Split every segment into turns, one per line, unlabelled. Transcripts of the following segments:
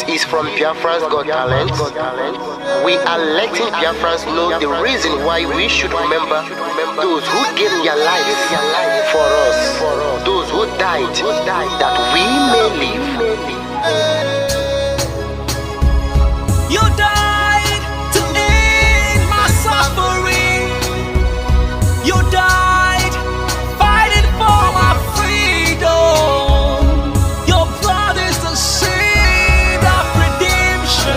is from Biafrans Got Talent. We are letting Biafrans know the reason why we should remember those who gave their lives for us, those who died that we may live.
You died to end my suffering. You died fighting for my freedom. Your blood is the seed of redemption.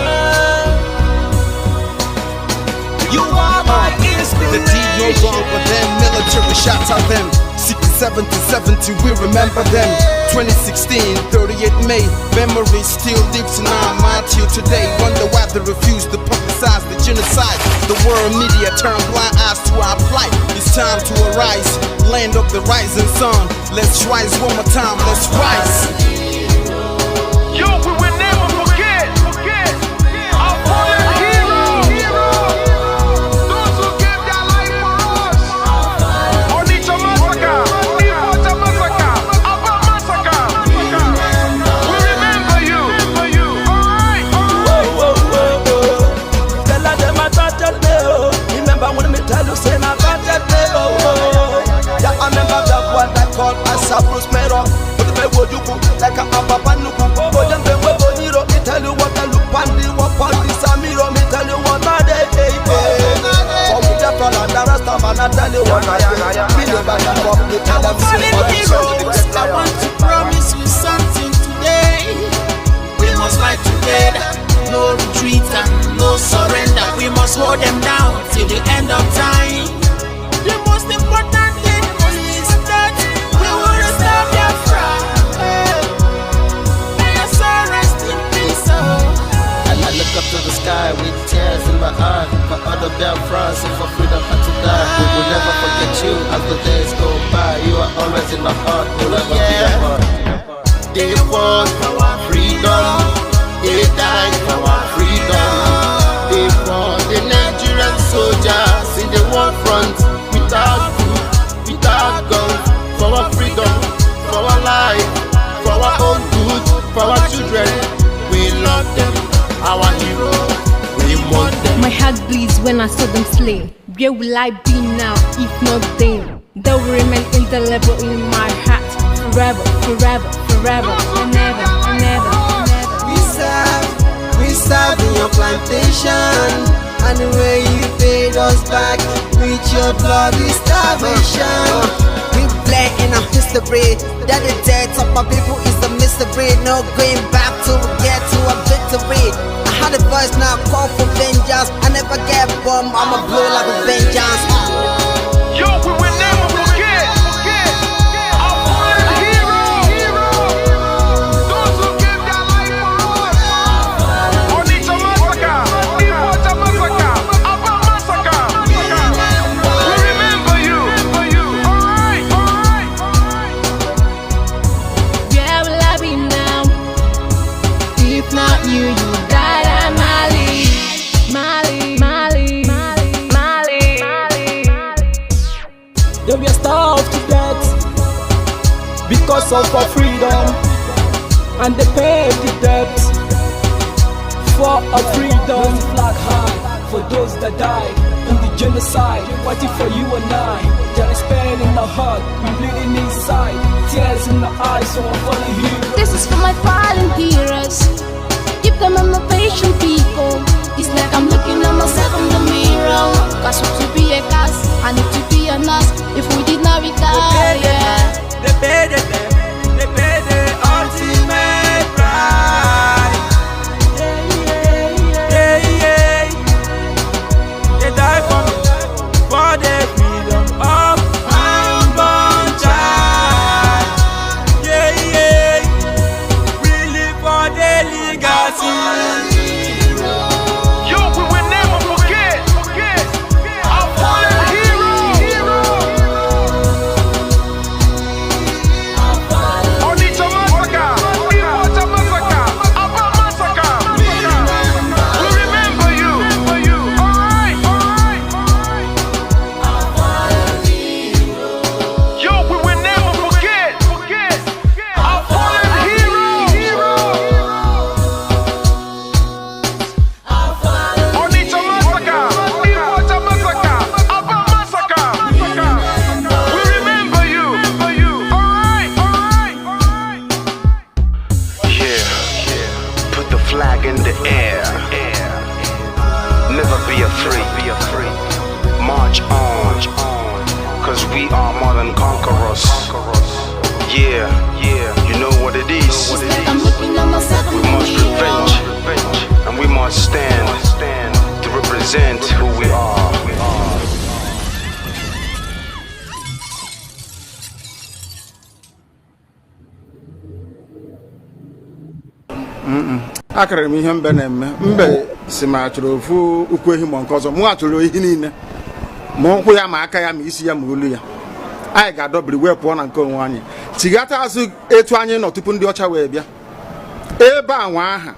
You are my inspiration.
The deed no longer them, military shots at them. 67 to 70, we remember them. 2016, 38 May, memory still lives in our mind till today. Wonder why they refuse to publicize the genocide. The world media turn blind eyes to our plight. It's time to arise, land of the rising sun. Let's rise one more time, let's rise.
Yo, we will never forget our fallen heroes, those who gave their life for us. Onitsha massacre, Ipocha massacre, Aba massacre. We remember you. Alright.
Tell them I tortured me, oh. Remember when me tell you say I tortured me, oh. Yeah, I remember that one that called us a Bruce Mero. But the way you go like a papa nuku. Oh, them they were bonito. Me tell you what I look pandi, what pandi samiro. Me tell you what I day. For we just all on the rest of man, I tell you what I am. Me never give up. Me tell them
heroes, I want to promise you something today. We must fight together, no retreat and no surrender. We must hold them down till the end of time. The most important thing is that we will restore Biafra. May your soul rest in peace.
And I look up to the sky with tears in my eye. For other Biafrans and for freedom had to die. We will never forget you as the days go by. You are always in my heart, we'll never be apart. They fought for our freedom, they died for our freedom. They fought the Nigerian soldiers in the war front, without food, without guns, for our freedom, for our life, for our own good, for our children. We love them, our heroes, we want them.
My heart bleeds when I saw them slain. Where will I be now if not them? They will remain indelible in my heart forever, forever, forever, and ever, and ever, and ever.
We serve in your plantation, and the way you paid us back with your bloody starvation. We bled in our history, that the death of my people is a mystery. No going back to get to a victory. I had a voice now call for vengeance. I never get bombed, I'ma blow like a vengeance.
Yo, we will never forget our fallen heroes, those who gave their life for us. Onitsha massacre, Ipocha massacre, Aba massacre. We remember you. Alright.
Where will I be now if not you? You died at Mali.
They were starved to death because of our freedom, and they paid the debt for our freedom. Flag high for those that died in the genocide, fighting for you and I. There is pain in the heart, we bleeding inside, tears in the eyes, so I'm falling here.
This is for my fallen heroes. Keep them on my patient people. It's like I'm looking at myself in the mirror. Cause to be a cast, I need to be a nurse. If we did not retire,
They paid the ultimate price. They died for the freedom of unborn child. We live for the legacy.
never be afraid. March on, cause we are more than conquerors. Yeah, you know what it is. We must revenge, and we must stand to represent who we are.
Akara m ihe mbe na-eme mbe si ma achọrọ ofu ukwu ehi ma nke ọzọ mụ achọrọ ehi niile ma ụkwụ ya ma aka ya ma isi ya ma olu ya anyị ga-adọbiri wee pụọ na nke onwe anyị tighata azụ etu anyị nọ tupu ndị ọcha wee bịa ebe a nwa aha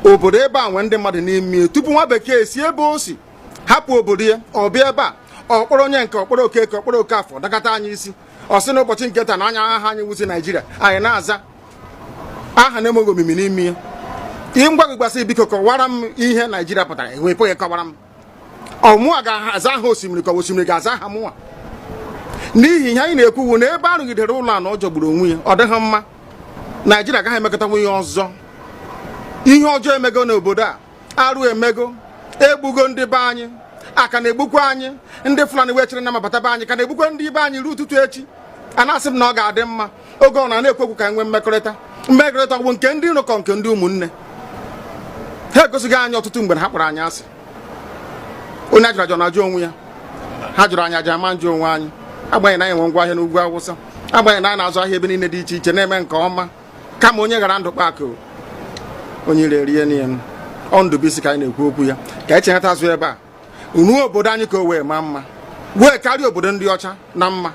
obodo ebe a nwe ndị mmadụ n'ime tupu nwa bekee si ebe o si hapụ obodo ya ọ bịa ebe a ọkpọrọ onye nke ọkpọrọ okeke ọkpọrọ okafọ dakata anyị isi ọ sị n'ụbọchị nke taa na anya aha anyị wuzi Naijiria anyị na-aza aha na-enweghị omimi n'ime ya ihe ngwa gị gbasị biko kọwara m ihe Naijiria pụtara enwepụghị kọwara m ọmụa ga-aza aha osimiri ka osimiri ga-aza aha mụnwa n'ihi ihe anyị na-ekwuwu na ebe arụgidere ụlọ a na ọ jọgburu onwe ya ọ dịghị mma Naijiria agaghị emekọtanwu ihe ọzọ ihe ọjọọ emego n'obodo a arụ emego egbugo ndị be anyị aka na-egbukwa anyị ndị Fulani wee chere na mabata be anyị ka na-egbukwa ndị be anyị ruo ụtụtụ echi a na-asị m na ọ ga-adị mma oge ọ na-ekwekwu ka nwee mmekọrịta bụ nke ndị iro kọ nke ndị ụmụnne ha egosighị anyị ọtụtụ mgbe ha kpọrọ anyị asị onye ajụrụ ajụ na-ajụ onwe ya ha jụrụ anyị aja ama njụ onwe anyị agbanyeghị na anyị nwe ngwa ahịa n'ugwu Awụsa agbanyeghị na anyị na-azụ ahịa ebe niile dị iche iche na-eme nke ọma kama onye gara ndụ kpakụ onye ire rie n'ihe ọ Ndụbụisi ka anyị na-ekwu okwu ya ka anyị cheghata azụ ebe a ruo obodo anyị ka o wee maa mma wee karịa obodo ndị ọcha na mma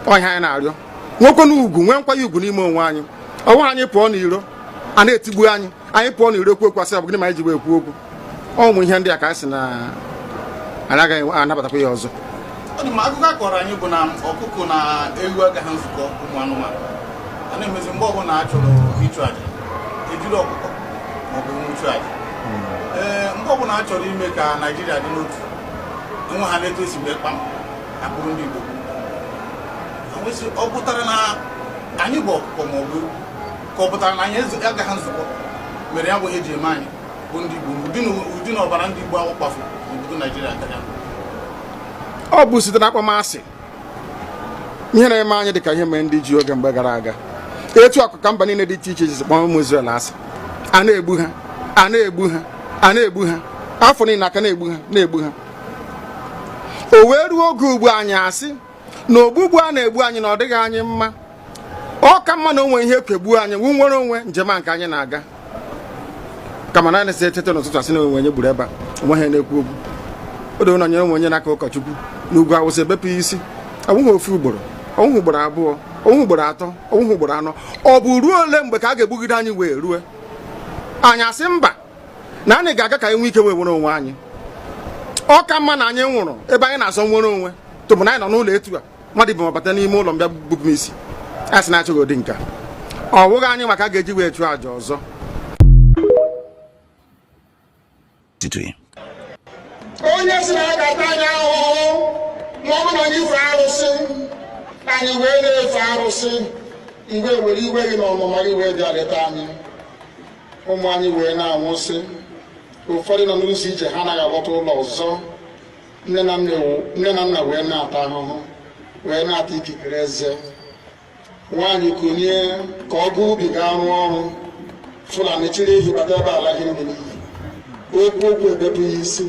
ọhịa anyị na-arịọ nwekwe na ugwu nwee nkwanye ugwu n'ime onwe anyị ọnwa anyị pụọ n'iro a na-etigbu anyị pụọ n'iro ekwu okwu asị abụgịnị ma anyị ji wee ekwu okwu ụmụ ihe ndị a ka anyị sị na anaghị anabatakwa ya ọzọ.
Akụkọ a kọrọ anyị bụ na ọkụkọ na ewu agaghị nzukọ ụmụ anụmanụ a na-emezi mgbe ọbụla a chọrọ ịchụ aja ejiri ọkụkọ maọbụ nwụchụ aja mgbe ọbụla a chọrọ ime ka Naijiria dị n'otu enwe ha na-eto esi mgbe kpam akpụrụ ndị Igbo ọ pụtara na anyị bụ ọkụkọ maọbụ ka ọ pụtara na anyị agaghị nzukọ mere ya bụ ihe eji eme anyị bụ ndị Igbo ụdị na ọbara ndị Igbo ahụ kpafu n'obodo Naijiria karịa
ọ bụ site na akpọmasị ihe na-eme anyị dịka ihe mere ndị ji oge mgbe gara aga etu ọkụka mba niile dị iche iche ji kpọọ ụmụ Izrel asị a na-egbu ha a na-egbu ha a na-egbu ha afọ niile aka na-egbu ha o wee ruo oge ugbu anyị asị na ogbugbu a na-egbu anyị na ọ dịghị anyị mma ọ ka mma na onwe ihe ekegbuo anyị wu nwere onwe njem a nke anyị na-aga kama na anyị etete n'ụtụtụ asị na onwe onye gburu ebe a onwe ha na-ekwu okwu o doo na onye onwe onye n'aka ụkọchukwu n'ugwu Awụsa ebepụ isi ọnwụghị ofu ugboro ọnwụghị ugboro abụọ ọnwụghị ugboro atọ ọnwụghị ugboro anọ ọ bụ ruo ole mgbe ka a ga-egbugide anyị wee rue anyị asị mba na anyị ga-aga ka anyị nwee ike wee nwere onwe anyị ọ ka mma na anyị nwụrụ ebe anyị na-azọ nwere onwe tụbụ na anyị nọ n'ụlọ etu a mmadụ ibe mabata n'ime ụlọ mbịa bupụ m isi a sị na achọghị ụdị nka ọ bụghị anyị maka a ga-eji wee chụọ àjà ọzọ.
onye si na ya ga-ata anyị ahụhụ ma ọ bụ na anyị fe arụsị anyị wee na-efe arụsị iwe were iwe gị na ọmụma gị wee bịa leta anyị ụmụ anyị wee na-anwụsị ụfọdụ nọ n'ụzọ ije ha anaghị alọta ụlọ ọzọ nne na nna wee na-ata ahụhụ wee na-ata ikikere eze nwaanyị konye ka ọ gaa ubi gaa rụọ ọrụ Fulani chiri ehi bata ebe ala gị n'iyi okwu ebepụ ya isi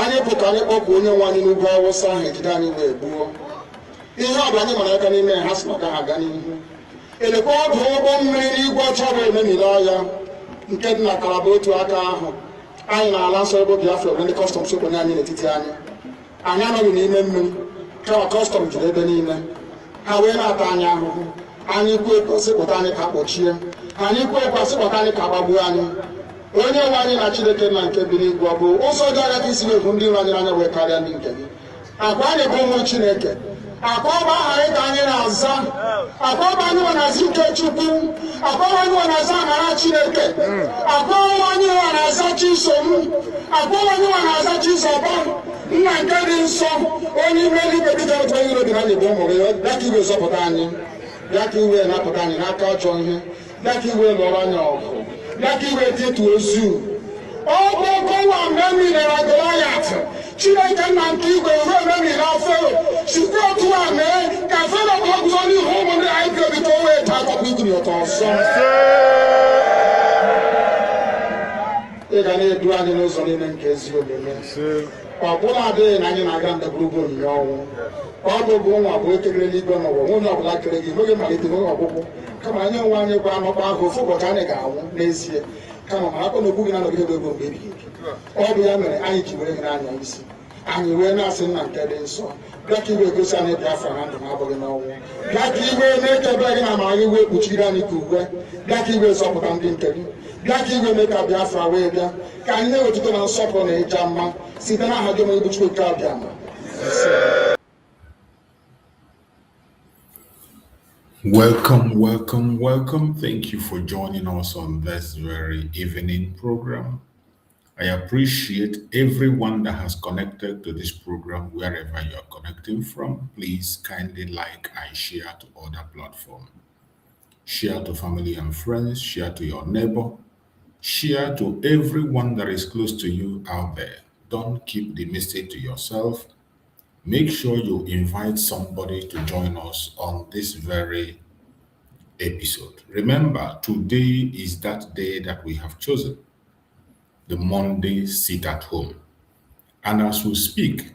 anyị bụ ka anyị kpọpụ onye nwe anyị n'ugwu Awụsa ahụ ejide anyị wee gbuo ihe ọ bụ anyị mara aka n'ime ha si maka ha aga n'ihu elekwa ọdụ ụgbọ mmiri n'igwe ọcha bụ ememiri ọya nke dị na Kalaba otu aka ahụ anyị na-ala nsọ ebe Biafra bụ ndị kọstọm sokwenye anyị n'etiti anyị anọghị n'ime mmiri kama kọstọm juru ebe niile ha wee na-ata anyị ahụhụ anyị kwuo sịpụta anyị ka kpọchie anyị kwuo sịpụta anyị ka gbagbuo anyị onye nwe anyị na Chineke na nke bi n'igwe ọ bụ ụzọ dị anya ka isi na-ebu ndị iro anyị n'anya wee karịa ndị nke gị akwa anyị bụ ụmụ Chineke akwa ọba aha anyị ka anyị na-aza akwa ọba anyị nwe na-aza ike Chukwu akwa ọba anyị nwe na-aza amara Chineke akwa ọba anyị nwe na-aza Chisom akwa ọba anyị nwe na-aza Chizọba nna nke dị nsọ onye ime eluigwe dịka otu onye iro dị na anyị bụ ụmụ gị bịa ka iwe zọpụta anyị bịa ka iwe napụta anyị n'aka ọjọọ ihe bịa ka iwe lụọrọ anyị ọgụ bịa ka iwe dịtụ ozu ọ bụ ọkọwa mgbe mmiri na Goliath Chineke nna nke igwe ruo emebi na fero sikwa otu a mee ka fero ka ọ guzo n'ihu ụmụ ndị anyị ga-ebi ka o wee taa akọkọ igiri ọtọ ọsọ ị ga na-edu anyị n'ụzọ niile nke ezi omume ka ọ bụla adịghị na anyị na-aga ndagwurugwu onyinye ọnwụ ka ọ bụ nwa bụ ekele n'igwe n'ụwa onye ọbụla kere gị n'oge malite n'oge ọgwụgwụ kama anyị nwe anyị gwa amakpa ahụ ofu ụbọchị anyị ga-anwụ n'ezie kama ma akpọ na okwu gị na-anọgide ego mgbe ebighị ebi ọ bụ ya mere anyị ji were gị n'anya isi anyị wee na-asị nna nke dị nsọ bịa ka iwe gosi anyị Biafra na ndụ na-abụghị n'ọnwụ bịa ka iwe na-ekebe gị na amara gị wee kpuchiri anyị ka uwe bịa ka iwe zọpụta ndị nke gị bịa ka iwe mee ka Biafra wee bịa ka anyị na-ewetụta na nsọpụrụ na ịja mma site n'aha gị onye bụ Chukwu nke abịa ma
Welcome. Thank you for joining us on this very evening program. I appreciate everyone that has connected to this program wherever you are connecting from. Please kindly like and share to other platforms. Share to family and friends, share to your neighbor, share to everyone that is close to you out there. Don't keep the message to yourself. Make sure you invite somebody to join us on this very episode. Remember, today is that day that we have chosen, the Monday sit at home. And as we speak,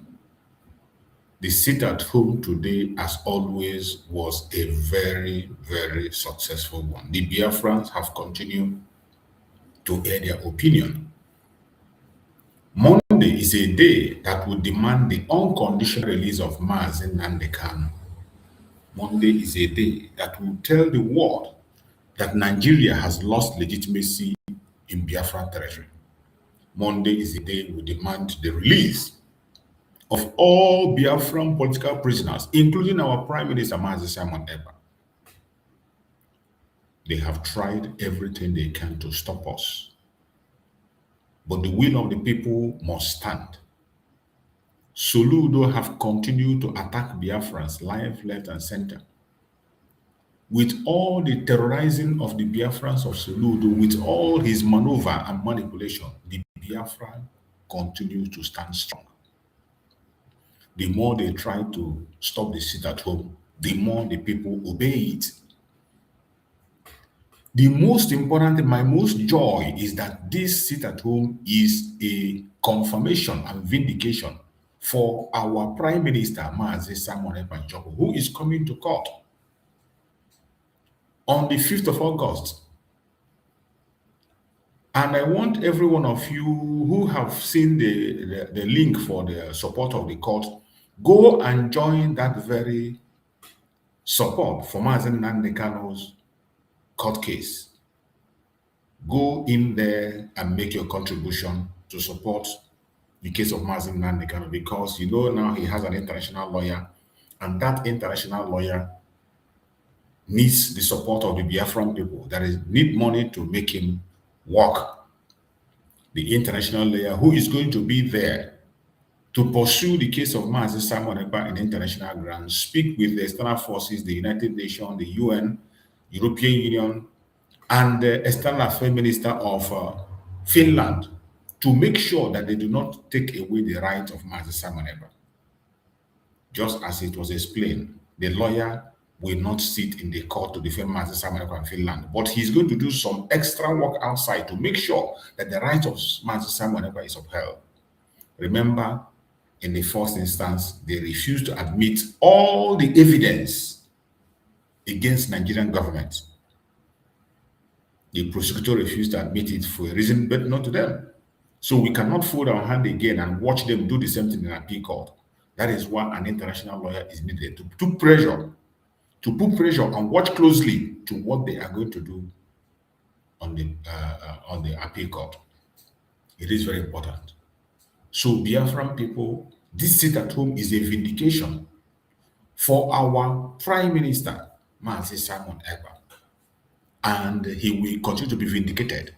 the sit at home today, as always, was a very, very successful one. The Biafrans have continued to air their opinion. Monday is a day that will demand the unconditional release of Mazi Nnamdi Kanu. Monday is a day that will tell the world that Nigeria has lost legitimacy in Biafra territory. Monday is a day we demand the release of all Biafran political prisoners, including our Prime Minister Mazi Simon Ekpa. They have tried everything they can to stop us. But the will of the people must stand. Soludo have continued to attack Biafrans live, left, and center. With all the terrorizing of the Biafrans of Soludo, with all his maneuver and manipulation, the Biafra continues to stand strong. The more they try to stop the sit at home, the more the people obey it. The most important, my most joy is that this sit at home is a confirmation and vindication for our Prime Minister, Mazi Simon Ekpa, who is coming to court on the 5th of August. And I want every one of you who have seen the link for the support of the court, go and join that very support for Mazi Nnamdi Kanu's court case. Go in there and make your contribution to support the case of Mazi Nnamdi Kanu, because you know now he has an international lawyer, and that international lawyer needs the support of the Biafran people that need money to make him work. The international lawyer who is going to be there to pursue the case of Mazi Simon Ekpa in international grounds, speak with the external forces, the United Nations, the UN, European Union, and the External Affairs Minister of Finland, to make sure that they do not take away the rights of Mazi Simon Ekpa. Just as it was explained, the lawyer will not sit in the court to defend Mazi Simon Ekpa in Finland, but he's going to do some extra work outside to make sure that the right of Mazi Simon Ekpa is upheld. Remember, in the first instance, they refused to admit all the evidence against Nigerian government. The prosecutor refused to admit it for a reason, but not to them. So we cannot fold our hand again and watch them do the same thing in an appeal court. That is why an international lawyer is needed to put pressure and watch closely to what they are going to do on the appeal court. It is very important. So Biafran people, this sit at home is a vindication for our Prime Minister, Mazi Simon Ekpa, and he will continue to be vindicated.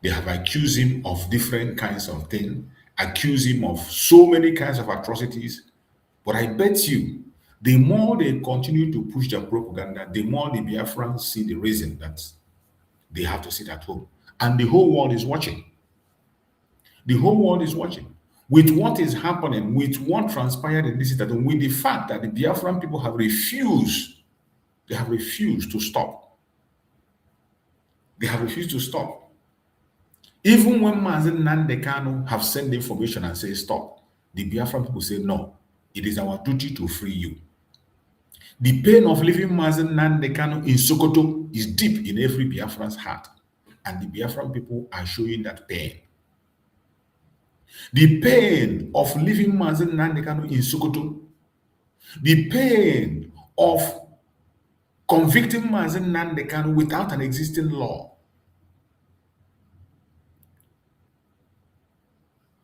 They have accused him of different kinds of things, accused him of so many kinds of atrocities, but I bet you, the more they continue to push their propaganda, the more the Biafrans see the reason that they have to sit at home. And the whole world is watching. The whole world is watching. with what is happening, with what transpired in this situation, with the fact that the Biafran people have refused, they have refused to stop. They have refused to stop. Even when Mazen Nandekano have sent the information and say stop, the Biafran people say no, it is our duty to free you. The pain of leaving Mazen Nandekano in Sokoto is deep in every Biafran's heart, and the Biafran people are showing that pain. The pain of leaving Mazen Nandekano in Sokoto, the pain of convicting Mazen Nandekano without an existing law,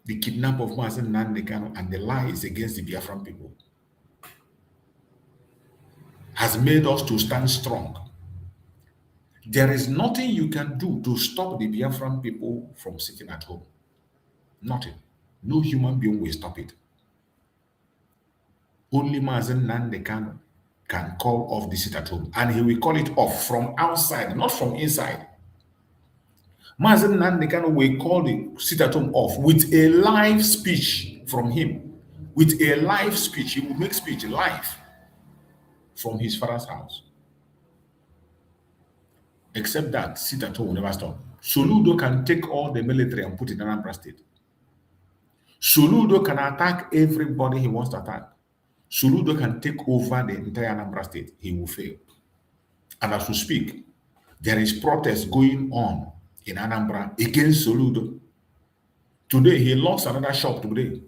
the kidnap of Mazen Nandekano and the lies against the Biafran people has made us to stand strong. There is nothing you can do to stop the Biafran people from sitting at home. Nothing. No human being will stop it. Only Mazen Nandekano can call off the sit at home, and he will call it off from outside, not from inside. Mazen Nandekano will call the sit at home off with a live speech from him. With a live speech, he will make speech live from his father's house. Except that sit at home will never stop. Soludo can take all the military and put it in Anambra State. Soludo can attack everybody he wants to attack. Soludo can take over the entire Anambra State. He will fail. And as we speak, there is protest going on in Anambra against Soludo. Today, he locks another shop today.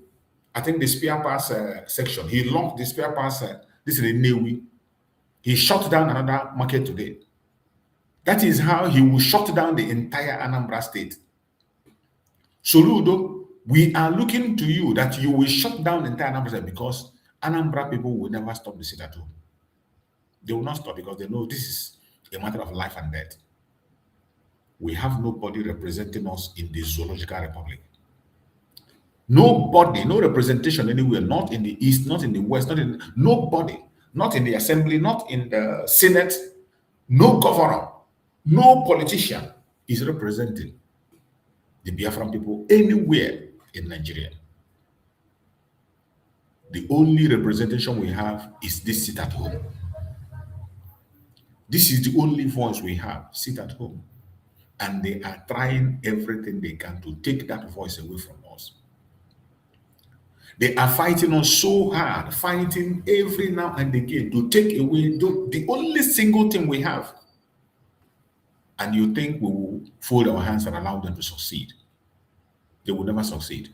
I think the spare parts section. He locked the spare parts. This is in Newi. He shut down another market today. That is how he will shut down the entire Anambra State. Soludo, we are looking to you that you will shut down the entire Anambra State, because Anambra people will never stop the sit at home. They will not stop because they know this is a matter of life and death. We have nobody representing us in the Zoological Republic. Nobody, no representation anywhere, not in the East, not in the West, nobody, not in the Assembly, not in the Senate, no governor, no politician is representing the Biafran people anywhere in Nigeria. The only representation we have is this sit at home. This is the only voice we have, sit at home. And they are trying everything they can to take that voice away from us. They are fighting us so hard, fighting every now and again to take away the only single thing we have. And you think we will fold our hands and allow them to succeed? They will never succeed.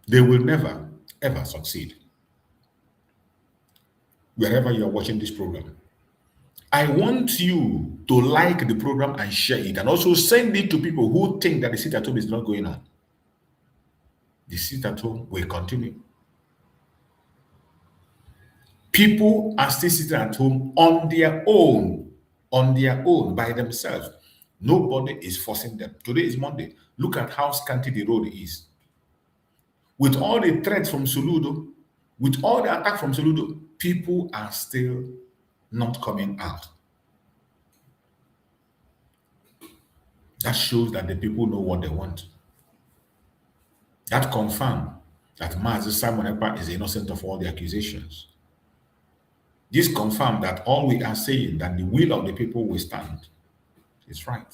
They will never, ever succeed. Wherever you are watching this program, I want you to like the program and share it, and also send it to people who think that the sit at home is not going on. The sit at home will continue. People are still sitting at home on their own, by themselves. Nobody is forcing them. Today is Monday. Look at how scanty the road is. With all the threats from Soludo, with all the attack from Soludo, people are still not coming out. That shows that the people know what they want. That confirms that Mazi Simon Ekpa is innocent of all the accusations. This confirms that all we are saying, that the will of the people will stand, is right.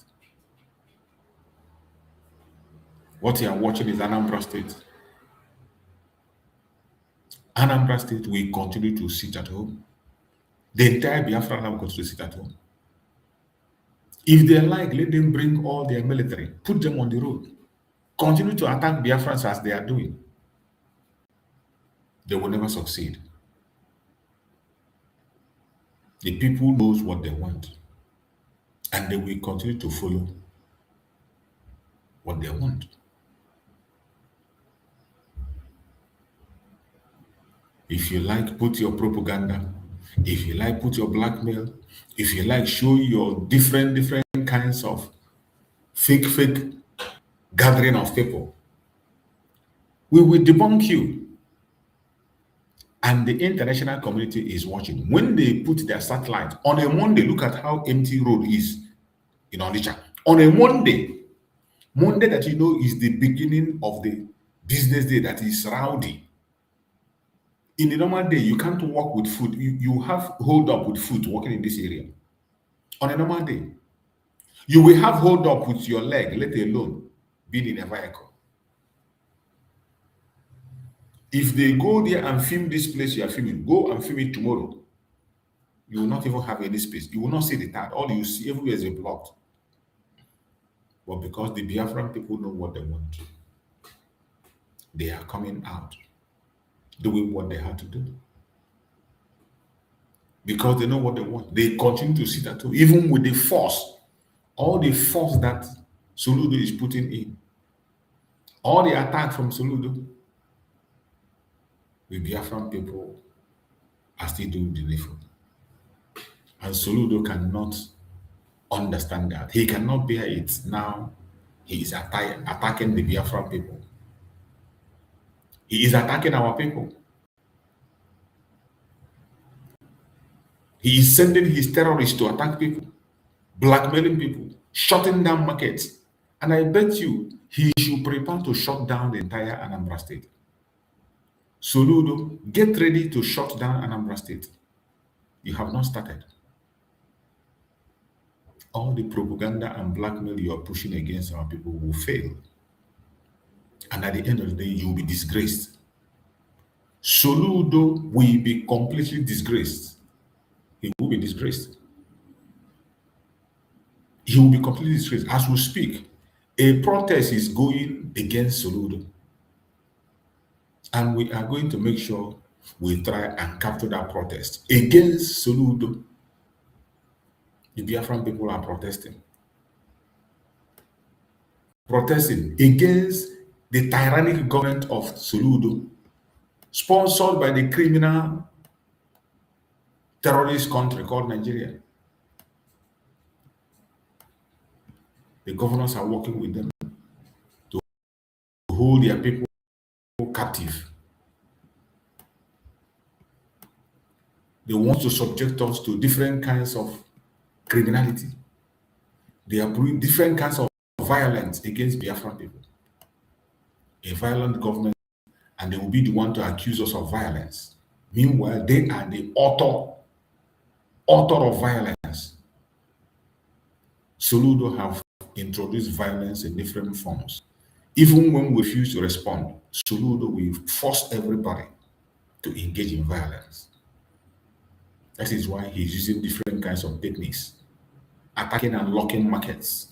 What you are watching is Anambra State. Anambra State will continue to sit at home. The entire Biafra will continue to sit at home. If they like, let them bring all their military, put them on the road, continue to attack Biafrans as they are doing. They will never succeed. The people knows what they want, and they will continue to follow what they want. If you like, put your propaganda. If you like, put your blackmail. If you like, show your different kinds of fake gathering of people. We will debunk you. And the international community is watching. When they put their satellite on a Monday, look at how empty road is in Onitsha. On a Monday that you know is the beginning of the business day that is rowdy. In a normal day, you can't walk with foot. You have hold up with foot walking in this area. On a normal day, you will have hold up with your leg, let alone being in a vehicle. If they go there and film this place you are filming, go and film it tomorrow. You will not even have any space. You will not see the tag. All you see everywhere is blocked. But because the Biafran people know what they want to, they are coming out, doing what they had to do. Because they know what they want. They continue to sit at home, even with the force, all the force that Soludo is putting in, all the attack from Soludo, the Biafran people are still doing the needful. And Soludo cannot understand that. He cannot bear it. Now he is attacking the Biafran people. He is attacking our people. He is sending his terrorists to attack people, blackmailing people, shutting down markets. And I bet you he should prepare to shut down the entire Anambra state. Soludo, get ready to shut down Anambra state. You have not started. All the propaganda and blackmail you are pushing against our people will fail. And at the end of the day, you will be disgraced. Soludo will be completely disgraced. He will be disgraced. He will be completely disgraced. As we speak, a protest is going against Soludo. And we are going to make sure we try and capture that protest against Soludo. The Biafran people are protesting. Protesting against the tyrannic government of Soludo, sponsored by the criminal terrorist country called Nigeria. The governors are working with them to hold their people captive. They want to subject us to different kinds of criminality. They are doing different kinds of violence against Biafran people. A violent government, and they will be the one to accuse us of violence. Meanwhile, they are the author of violence. Soludo have introduced violence in different forms. Even when we refuse to respond, Soludo will force everybody to engage in violence. That is why he's using different kinds of techniques, attacking and locking markets.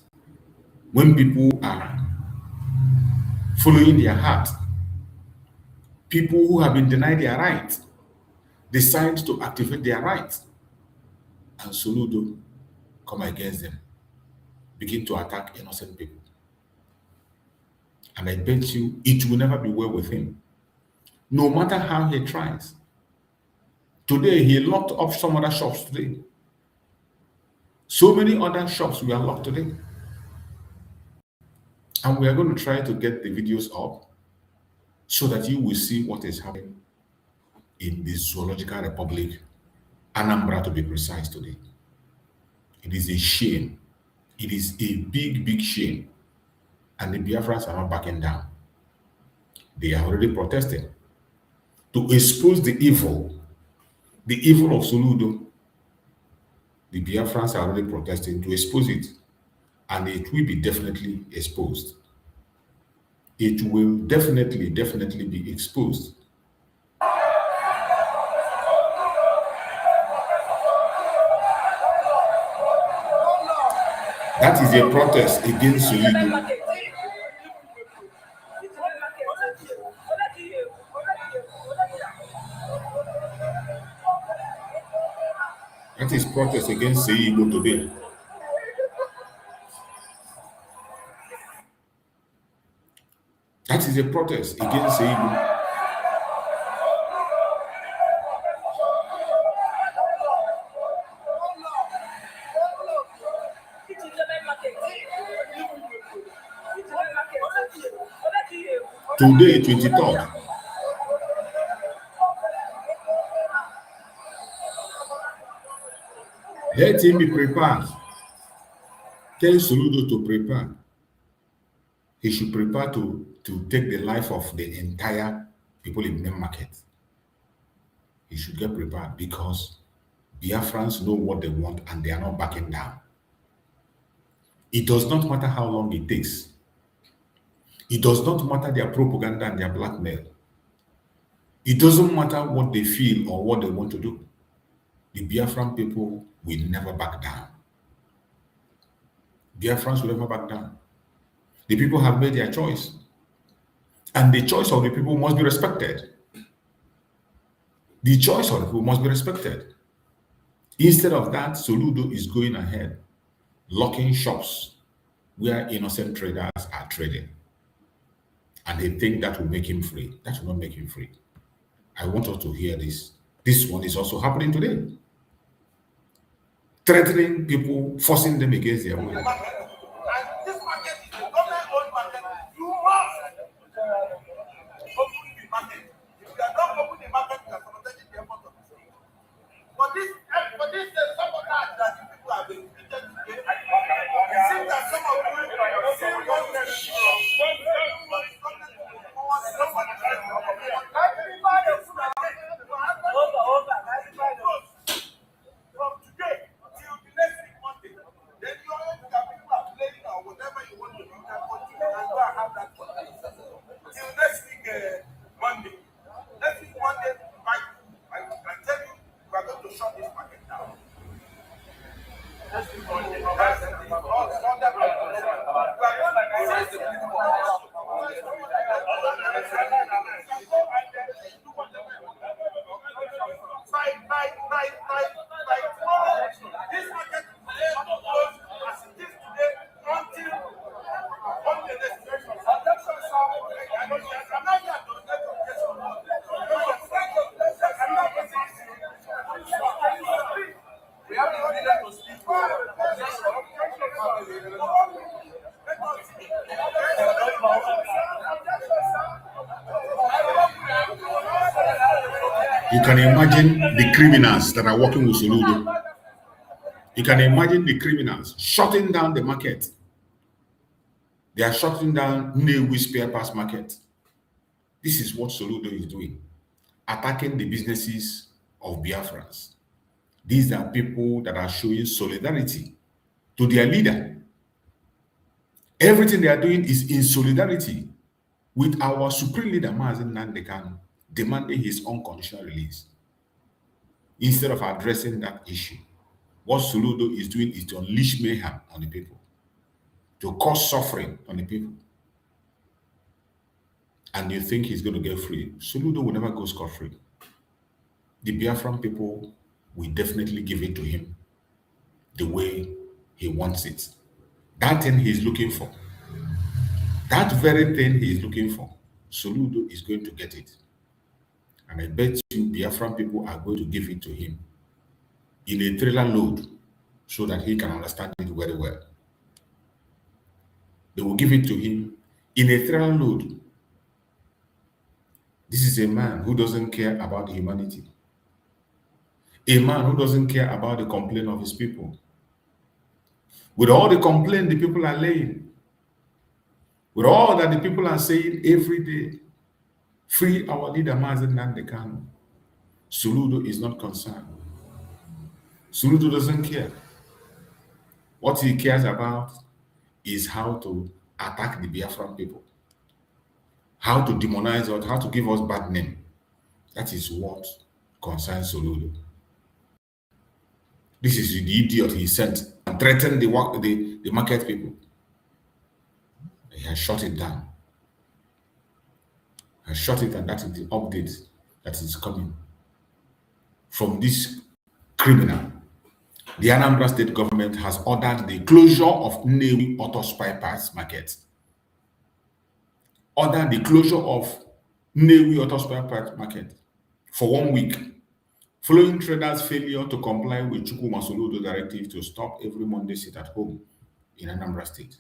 When people are following their heart, people who have been denied their rights decide to activate their rights, and Soludo come against them, begin to attack innocent people. And I bet you it will never be well with him, no matter how he tries. Today, he locked up some other shops today. So many other shops were locked today. And we are going to try to get the videos up so that you will see what is happening in the Zoological Republic, Anambra to be precise today. It is a shame. It is a big, big shame. And the Biafrans are not backing down. They are already protesting to expose the evil of Soludo. The Biafrans are already protesting to expose it, and it will be definitely exposed. It will definitely be exposed. That is a protest against Soludo. That is protest against Seibo today. That is a protest against Seibo. Today, 23rd. Let him be prepared. Tell Soludo to prepare. he should prepare to take the life of the entire people in the market. He should get prepared because Biafrans know what they want and they are not backing down. It does not matter how long it takes. It does not matter their propaganda and their blackmail. It doesn't matter what they feel or what they want to do. The Biafran people will never back down. Biafrans will never back down. The people have made their choice. And the choice of the people must be respected. The choice of the people must be respected. Instead of that, Soludo is going ahead, locking shops where innocent traders are trading. And they think that will make him free. That will not make him free. I want us to hear this. This one is also happening today. Threatening people, forcing them against their will. You can imagine the criminals that are working with Soludo. You can imagine the criminals shutting down the market. They are shutting down Nnewi spare parts market. This is what Soludo is doing, attacking the businesses of Biafrans. These are people that are showing solidarity to their leader. Everything they are doing is in solidarity with our supreme leader, Mazen Nandekan, demanding his unconditional release. Instead of addressing that issue, what Soludo is doing is to unleash mayhem on the people, to cause suffering on the people. And you think he's going to get free. Soludo will never go scot-free. The Biafran people will definitely give it to him the way he wants it. That thing he's looking for, that very thing he is looking for, Soludo is going to get it. And I bet you Biafran people are going to give it to him in a trailer load so that he can understand it very well. They will give it to him in a trailer load. This is a man who doesn't care about humanity. A man who doesn't care about the complaint of his people. With all the complaint the people are laying, with all that the people are saying every day, free our leader Mazen Nandekan, Soludo is not concerned. Soludo doesn't care. What he cares about is how to attack the Biafran people, how to demonize us, how to give us bad name. That is what concerns Soludo. This is the idiot he sent and threatened the market people. He has shut it down. Has shut it, and that is the update that is coming from this criminal. The Anambra State government has ordered the closure of Nnewi Auto Spare Parts Market. Ordered the closure of Nnewi Auto Spare Parts Market for 1 week, following traders' failure to comply with Chukwuma Soludo directive to stop every Monday sit at home in Anambra State.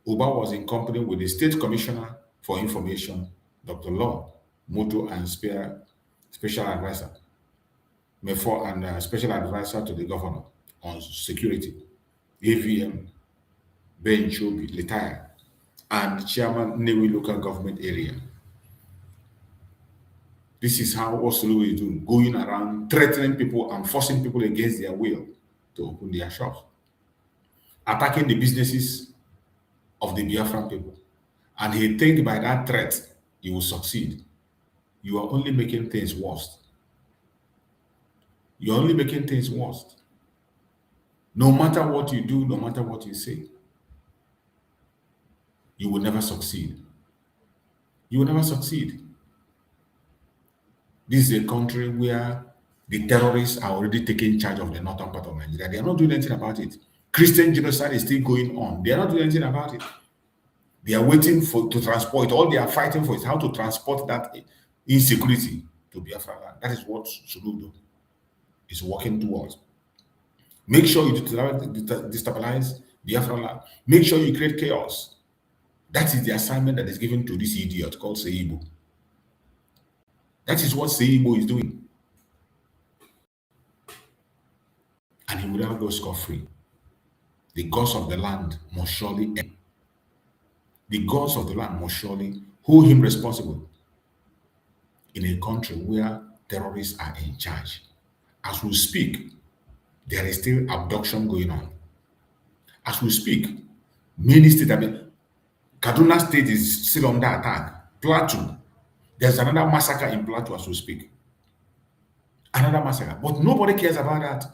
Uba was in company with the State Commissioner for Information, Dr. Law, Moto, and Special Advisor, Mefo, and Special Advisor to the Governor on Security, AVM, Ben Chobi, Letire, and Chairman Newi local government area. This is how Oslo is doing, going around threatening people and forcing people against their will to open their shops, attacking the businesses of the Biafran people. And he think by that threat, he will succeed. You are only making things worse. You're only making things worse. No matter what you do, no matter what you say, you will never succeed. You will never succeed. This is a country where the terrorists are already taking charge of the northern part of Nigeria. They are not doing anything about it. Christian genocide is still going on. They are not doing anything about it. They are waiting to transport. All they are fighting for is how to transport that insecurity to Biafra land. That is what Soludo is working towards. Make sure you destabilize Biafra land. Make sure you create chaos. That is the assignment that is given to this idiot called Seibo. That is what Seibo is doing. And he will never go scot-free. The gods of the land must surely end. The gods of the land must surely hold him responsible in a country where terrorists are in charge. As we speak, there is still abduction going on. As we speak, many states, Kaduna State is still under attack. Plateau, there's another massacre in Plateau as we speak. Another massacre. But nobody cares about that.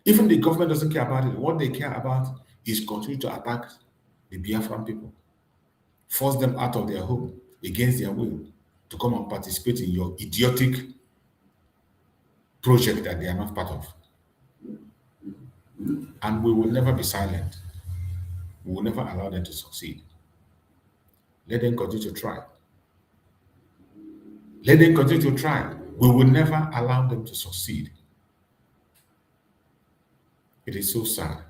Even the government doesn't care about it. What they care about is continue to attack the Biafran people. Force them out of their home against their will to come and participate in your idiotic project that they are not part of. And we will never be silent. We will never allow them to succeed. Let them continue to try. Let them continue to try. We will never allow them to succeed. It is so sad.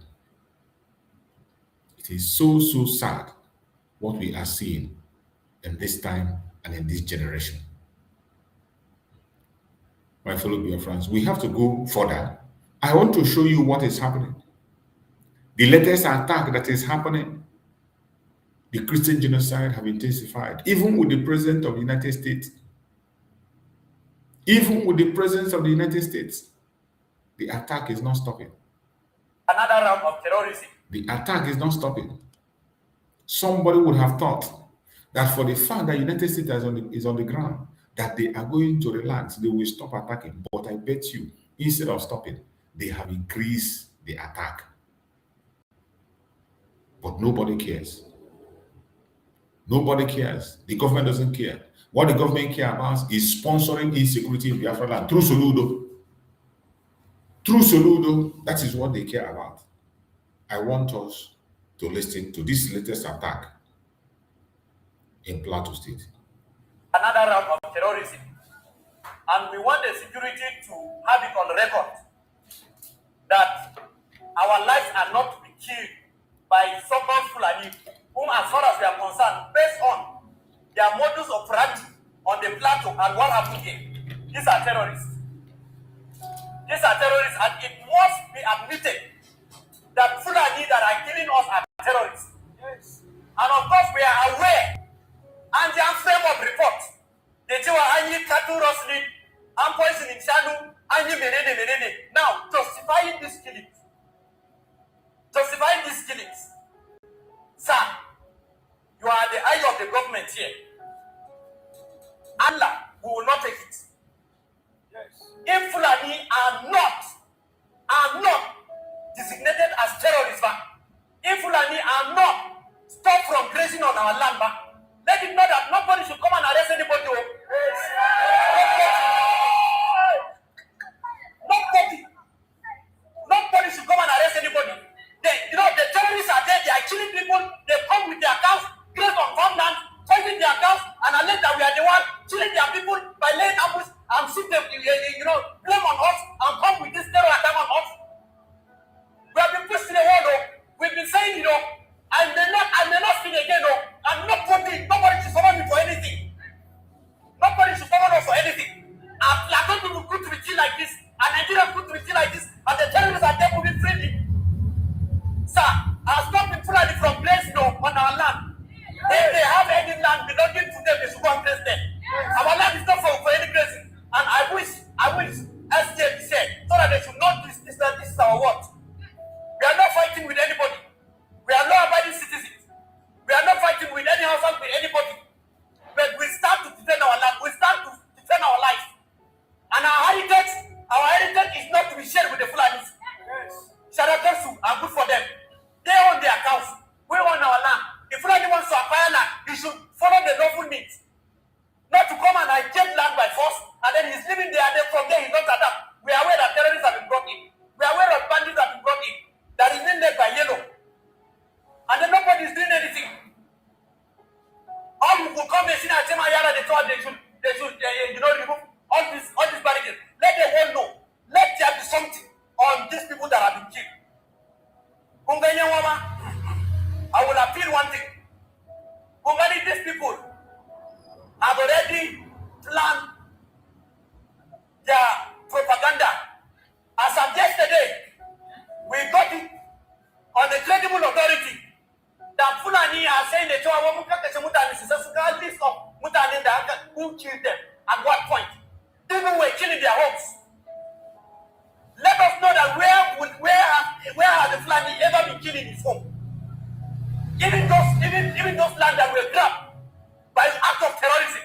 It is so sad what we are seeing in this time and in this generation. My fellow Biafrans, we have to go further. I want to show you what is happening. The latest attack that is happening, the Christian genocide have intensified, even with the President of the United States. Even with the presence of the United States, the attack is not stopping.
Another round of terrorism.
The attack is not stopping. Somebody would have thought that for the fact that the United States is on the ground, that they are going to relax, they will stop attacking. But I bet you, instead of stopping, they have increased the attack. But nobody cares. Nobody cares. The government doesn't care. What the government cares about is sponsoring insecurity in Biafra land through Soludo. Through Soludo, that is what they care about. I want us to listen to this latest attack in Plateau State.
Another round of terrorism. And we want the security to have it on record that our lives are not to be killed by so-called Fulani, whom as far as we are concerned, based on their modus operandi on the plateau and what happened here, these are terrorists. These are terrorists, and it must be admitted that Fulani that are killing us are terrorists. Yes. And of course, we are aware, and their frame of report, they do any cattle rustling, and poisoning Shanu, and menene. Now, justifying these killings. Justifying these killings. Sir, you are the eye of the government here. Allah, we will not take it. Yes. If Fulani are not designated as terrorists, if Fulani are not stopped from grazing on our land, let it know that nobody should come and arrest anybody. Yes. Nobody should come and arrest anybody. The terrorists are there, they are killing people, they come with their cows, graze on farmland, poison their cows, and allege that we are the one killing their people by laying ambushes and shoot them, blame on us, and come with this terror attack on us. We have been pushed to the wall, we've been saying, I may not speak again, and nobody should suffer me for anything. belonging to them, they should go and place them. Our land is not for any crazy. And I wish SJ said, so that they should know this is our what. We are not fighting with anybody. We are law-abiding citizens. We are not fighting with any household, with anybody. But we stand to defend our land. We stand to defend our life. And our heritage is not to be shared with the Fulanis. Sharakansu are good for them. They own their cows. We own our land. If Fulani wants to acquire land, he should follow the lawful means. Not to come and hijack land by force, and then he's living there, and then from there he's not adapt. We are aware that terrorists have been brought in. We are aware that bandits have been brought in. That is being led by yellow. And then nobody is doing anything. All who will come and see that they thought they should remove all these barricades. Let the world know. Let there be something on these people that have been killed. I will appeal one thing. These people have already planned their propaganda. As of yesterday, we got it on the credible authority that Fulani are saying that list of Mutani who killed them at what point. People were killing their homes. Let us know that where have the Fulani ever been killing his home? Even those land that were grabbed by an act of terrorism.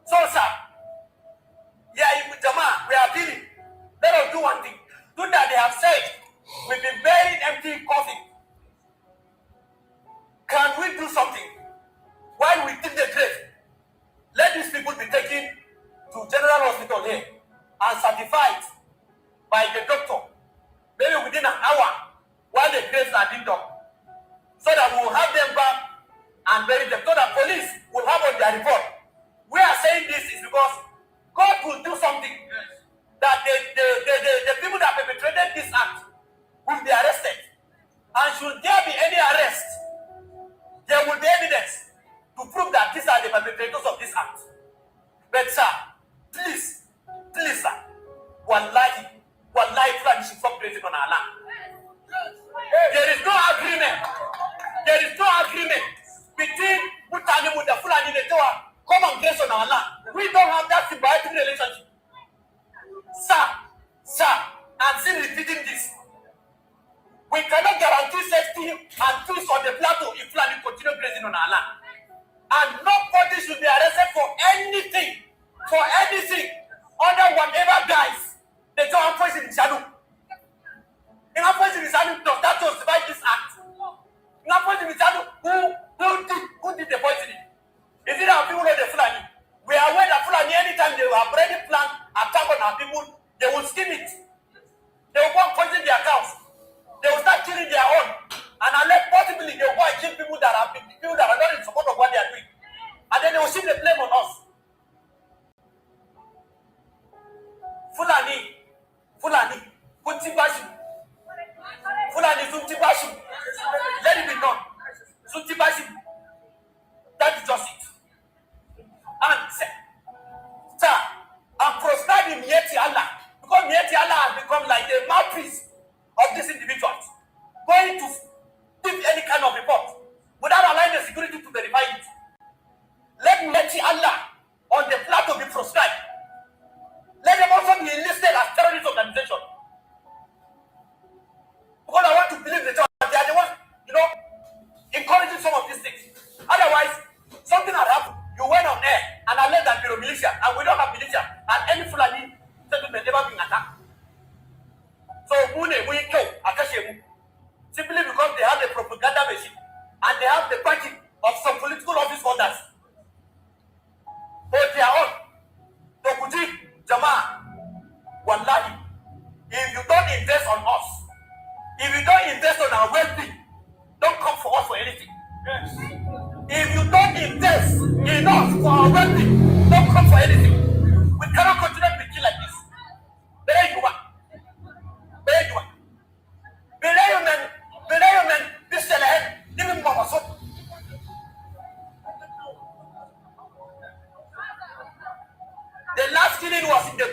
So, sir, we are appealing. Let us do one thing. Do that they have said, we've been burying empty coffin. Can we do something? While we dig the grave, let these people be taken to General Hospital here and certified by the doctor, maybe within an hour, while the graves are being done. So that we will have them back and bury them. So that police will have on their report. We are saying this is because God will do something. That the people that perpetrated this act will be arrested. And should there be any arrest, there will be evidence to prove that these are the perpetrators of this act. But sir, please, sir, wallahi, Fulani should stop grazing on our land. There is no agreement between Mutani and the Fulani come and graze on our land. We don't have that symbiotic relationship. Sir, I'm still repeating this. We cannot guarantee safety and peace on the plateau if Fulani continue grazing on our land. And nobody should be arrested for anything, under whatever guise they don't have poison in shadow. They have poison in shadow, does that justify this act? They have poison in shadow, who did the poisoning? Is it our people or the Fulani? We are aware that Fulani, anytime they have already planned attack on our people, they will skim it. They will go and poison their cows. They will start killing their own. And unless possibly they will go and kill people that are not in support of what they are doing. And then they will shift the blame on us. Fulani, Kuntibashi. Fulani, Suntibashi. Let it be known. Suntibashi. That is just it. And sir, I'm proscribing Mieti Allah. Because Mieti Allah has become like the mouthpiece of these individuals. Going to give any kind of report without allowing the security to verify it. Let Mieti Allah on the plateau be proscribed. Let them also be enlisted as terrorist organization. Because I want to believe that they are the ones, encouraging some of these things. Otherwise, something had happened. You went on air and alleged that you're militia, and we don't have militia, and any Fulani settlement never been attacked. So we kill Akashemu simply because they have the propaganda machine and they have the backing of some political office holders. But they are on. Tokuji, Jama, Wallahi, if you don't invest on us, if you don't invest on our well-being, don't come for us for anything. Yes. If you don't invest in us for our well-being, don't come for anything. We cannot continue to be killed like this. There you are. This even Mama so. The last killing was in the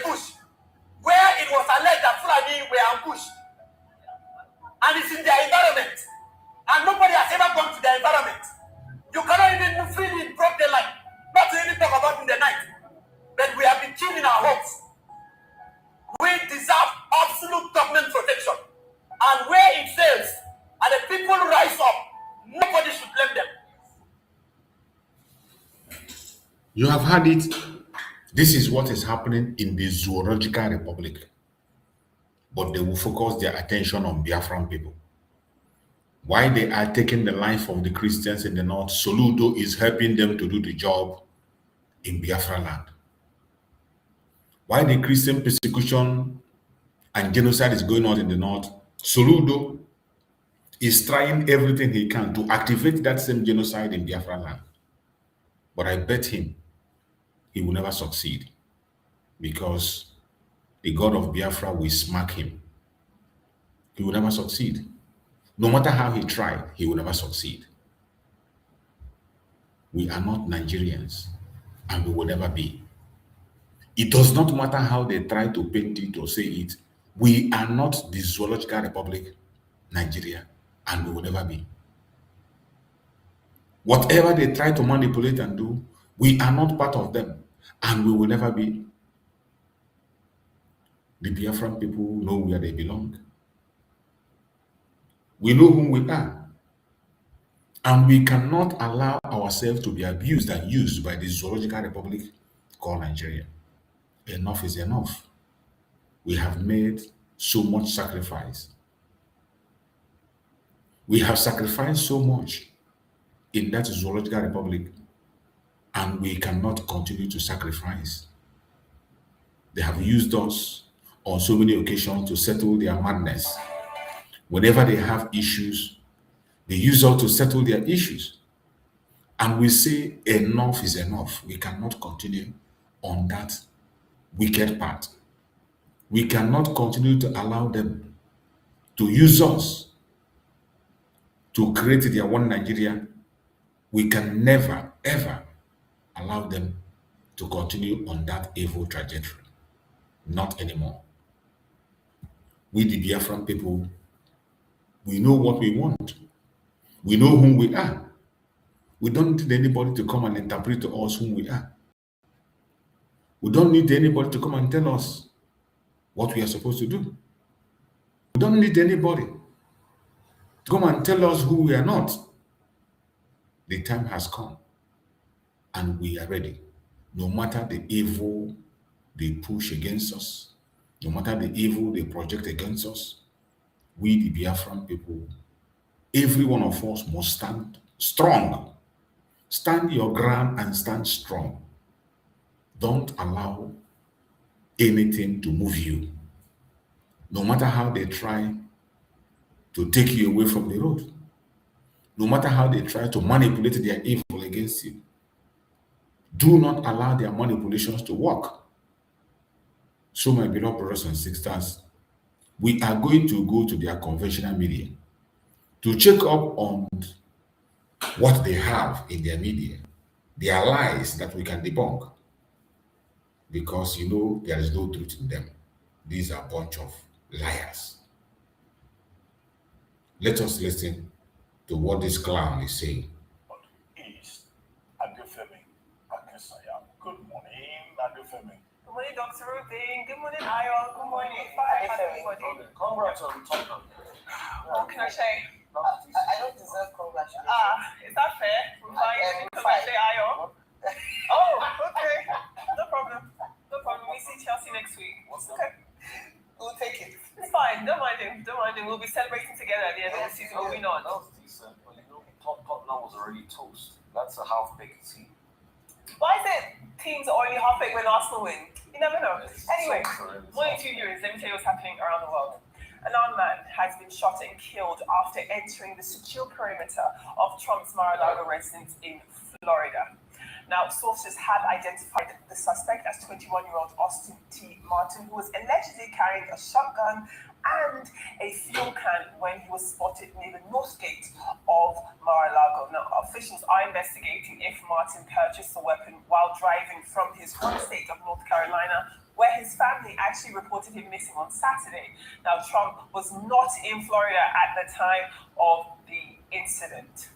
bush. Where it was alleged that Fulani were ambushed. And it's in their environment. and nobody has ever gone to their environment. You cannot even move freely in broad daylight, not to even talk about in the night. But we have been killed in our homes. We deserve absolute government protection. And where it fails, and the people rise up, nobody should blame them.
You have heard it. This is what is happening in the Zoological Republic. But they will focus their attention on Biafran people. Why they are taking the life of the Christians in the north, Soludo is helping them to do the job in Biafra land. Why the Christian persecution and genocide is going on in the north, Soludo is trying everything he can to activate that same genocide in Biafra land. But I bet him he will never succeed, because the God of Biafra will smack him. He will never succeed. No matter how he tried, he will never succeed. We are not Nigerians, and we will never be. It does not matter how they try to paint it or say it. We are not the Zoological Republic, Nigeria, and we will never be. Whatever they try to manipulate and do, we are not part of them, and we will never be. The Biafran people know where they belong. We know whom we are. And we cannot allow ourselves to be abused and used by the Zoological Republic called Nigeria. Enough is enough. We have made so much sacrifice. We have sacrificed so much in that Zoological Republic, and we cannot continue to sacrifice. They have used us on so many occasions to settle their madness. Whenever they have issues, they use us to settle their issues. And we say enough is enough. We cannot continue on that wicked path. We cannot continue to allow them to use us to create their one Nigeria. We can never, ever allow them to continue on that evil trajectory. Not anymore. We, the Biafran people, we know what we want. We know whom we are. We don't need anybody to come and interpret to us whom we are. We don't need anybody to come and tell us what we are supposed to do. We don't need anybody to come and tell us who we are not. The time has come, and we are ready. No matter the evil they push against us, no matter the evil they project against us, we, the Biafran people, every one of us must stand strong. Stand your ground and stand strong. Don't allow anything to move you. No matter how they try to take you away from the road, no matter how they try to manipulate their evil against you, do not allow their manipulations to work. So, my beloved brothers and sisters, we are going to go to their conventional media to check up on what they have in their media, their lies that we can debunk, because there is no truth in them. These are a bunch of liars. Let us listen to what this clown is saying.
Good morning, Adufemi. Good morning, Dr. Rubin. Good morning, Ayo. Good morning. Everybody. Congrats on top. What can I say? I don't deserve congratulations. Is that fair? Because I say Ayo. Oh, okay. No problem. No problem. We see Chelsea next week. Okay. We'll take it. It's fine. Don't mind him. Don't mind him. We'll be celebrating together at the end of the season. Moving on.
That was decent. But Tottenham was already toast. That's a half-baked team.
Why is it teams are only half-baked when Arsenal win? You never know. Anyway, morning to you. Let me tell you what's happening around the world. An armed man has been shot and killed after entering the secure perimeter of Trump's Mar-a-Lago residence in Florida. Now, sources have identified the suspect as 21-year-old Austin T. Martin, who was allegedly carrying a shotgun and a fuel can when he was spotted near the north gate of Mar-a-Lago. Now, officials are investigating if Martin purchased the weapon while driving from his home state of North Carolina, where his family actually reported him missing on Saturday. Now, Trump was not in Florida at the time of the
incident.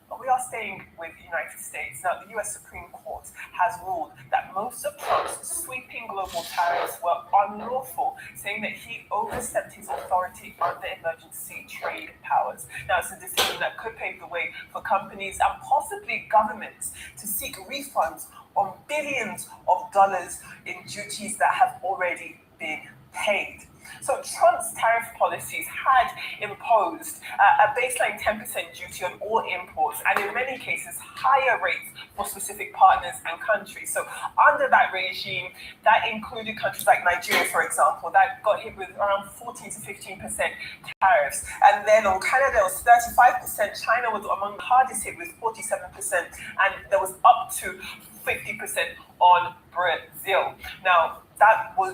But we are staying with the United States. Now, the US Supreme Court has ruled that most of Trump's sweeping global tariffs were unlawful, saying that he overstepped his authority under emergency trade powers. Now, it's a decision that could pave the way for companies and possibly governments to seek refunds on billions of dollars in duties that have already been paid. So Trump's tariff policies had imposed a baseline 10% duty on all imports, and in many cases higher rates for specific partners and countries. So under that regime, that included countries like Nigeria, for example, that got hit with around 14 to 15% tariffs. And then on Canada, it was 35%. China was among the hardest hit with 47%, and there was up to 50% on Brazil. Now,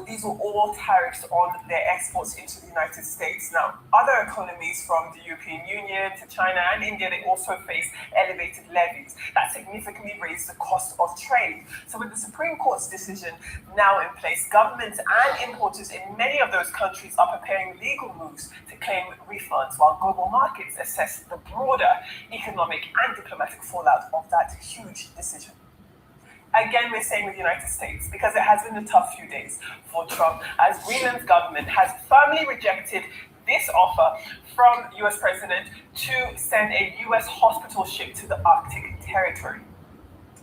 these were all tariffs on their exports into the United States. Now, other economies from the European Union to China and India, they also face elevated levies that significantly raise the cost of trade. So with the Supreme Court's decision now in place, governments and importers in many of those countries are preparing legal moves to claim refunds, while global markets assess the broader economic and diplomatic fallout of that huge decision. Again, we're staying with the United States because it has been a tough few days for Trump, as Greenland's government has firmly rejected this offer from US President to send a US hospital ship to the Arctic territory.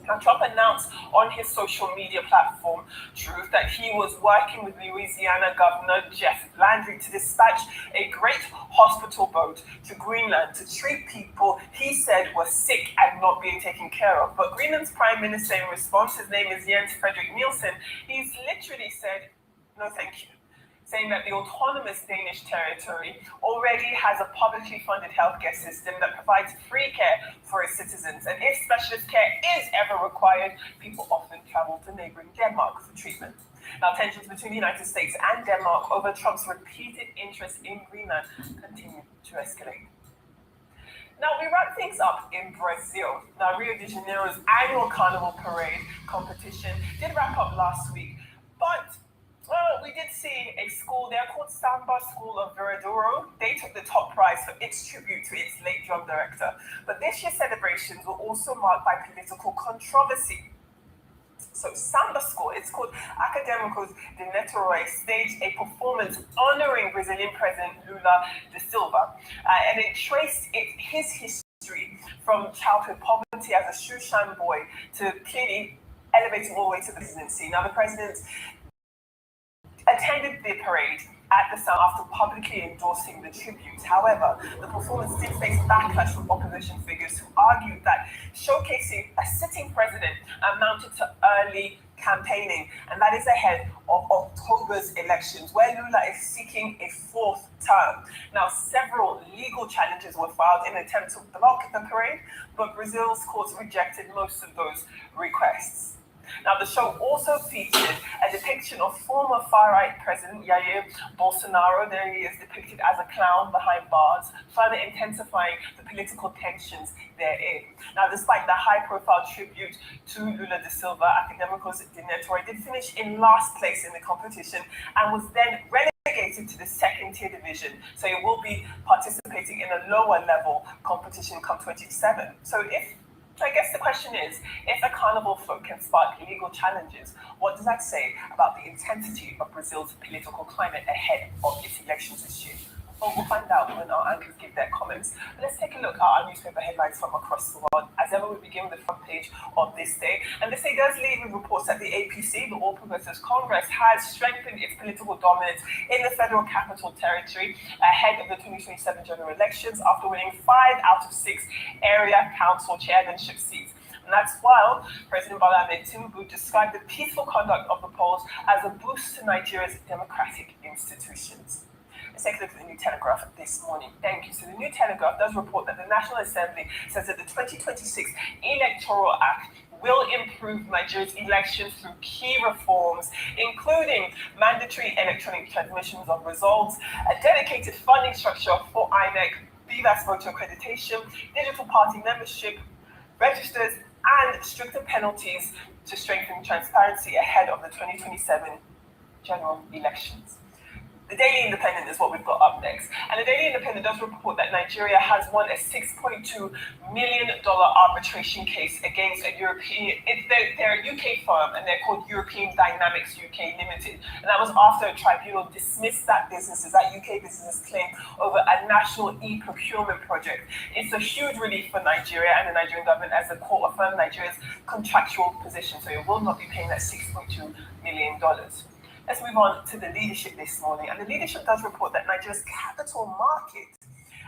Now, Trump announced on his social media platform, Truth, that he was working with Louisiana Governor Jeff Landry to dispatch a great hospital boat to Greenland to treat people he said were sick and not being taken care of. But Greenland's Prime Minister, in response, his name is Jens Frederick Nielsen, he's literally said, no thank you, saying that the autonomous Danish territory already has a publicly funded healthcare system that provides free care for its citizens. And if specialist care is ever required, people often travel to neighboring Denmark for treatment. Now, tensions between the United States and Denmark over Trump's repeated interest in Greenland continue to escalate. Now, we wrap things up in Brazil. Now, Rio de Janeiro's annual Carnival Parade competition did wrap up last week, but well, we did see a school there called Samba School of Viradouro. They took the top prize for its tribute to its late drum director. But this year's celebrations were also marked by political controversy. So Samba School, it's called Acadêmicos de Niterói, staged a performance honoring Brazilian President Lula da Silva. And it traced his history from childhood poverty as a shoeshine boy to clearly elevating all the way to the presidency. Now, the president attended the parade at the South after publicly endorsing the tribute. However, the performance did face backlash from opposition figures who argued that showcasing a sitting president amounted to early campaigning, and that is ahead of October's elections, where Lula is seeking a fourth term. Now, several legal challenges were filed in an attempt to block the parade, but Brazil's courts rejected most of those requests. Now, the show also featured a depiction of former far-right President Jair Bolsonaro. There he is depicted as a clown behind bars, further intensifying the political tensions therein. Now, despite the high-profile tribute to Lula da Silva, Acadêmicos de Niterói did finish in last place in the competition and was then relegated to the second-tier division. So it will be participating in a lower-level competition come 2027. So I guess the question is, if a carnival float can spark legal challenges, what does that say about the intensity of Brazil's political climate ahead of its elections this year? Well, we'll find out when our anchors give their comments. But let's take a look at our newspaper headlines from across the world. As ever, we begin with the front page of This Day. And This Day does lead with reports that the APC, the All Progressives Congress, has strengthened its political dominance in the Federal Capital Territory ahead of the 2027 general elections after winning 5 out of 6 area council chairmanship seats. And that's while President Bola Ahmed Tinubu described the peaceful conduct of the polls as a boost to Nigeria's democratic institutions. Let's take a look at the New Telegraph this morning. Thank you. So the New Telegraph does report that the National Assembly says that the 2026 Electoral Act will improve Nigeria's elections through key reforms, including mandatory electronic transmissions of results, a dedicated funding structure for INEC, BVAS voter accreditation, digital party membership, registers, and stricter penalties to strengthen transparency ahead of the 2027 general elections. The Daily Independent is what we've got up next. And the Daily Independent does report that Nigeria has won a $6.2 million arbitration case against a European, they're a UK firm and they're called European Dynamics UK Limited. And that was after a tribunal dismissed that UK business's claim over a national e-procurement project. It's a huge relief for Nigeria and the Nigerian government as the court affirmed Nigeria's contractual position. So it will not be paying that $6.2 million. Let's move on to the leadership this morning. And the leadership does report that Nigeria's capital market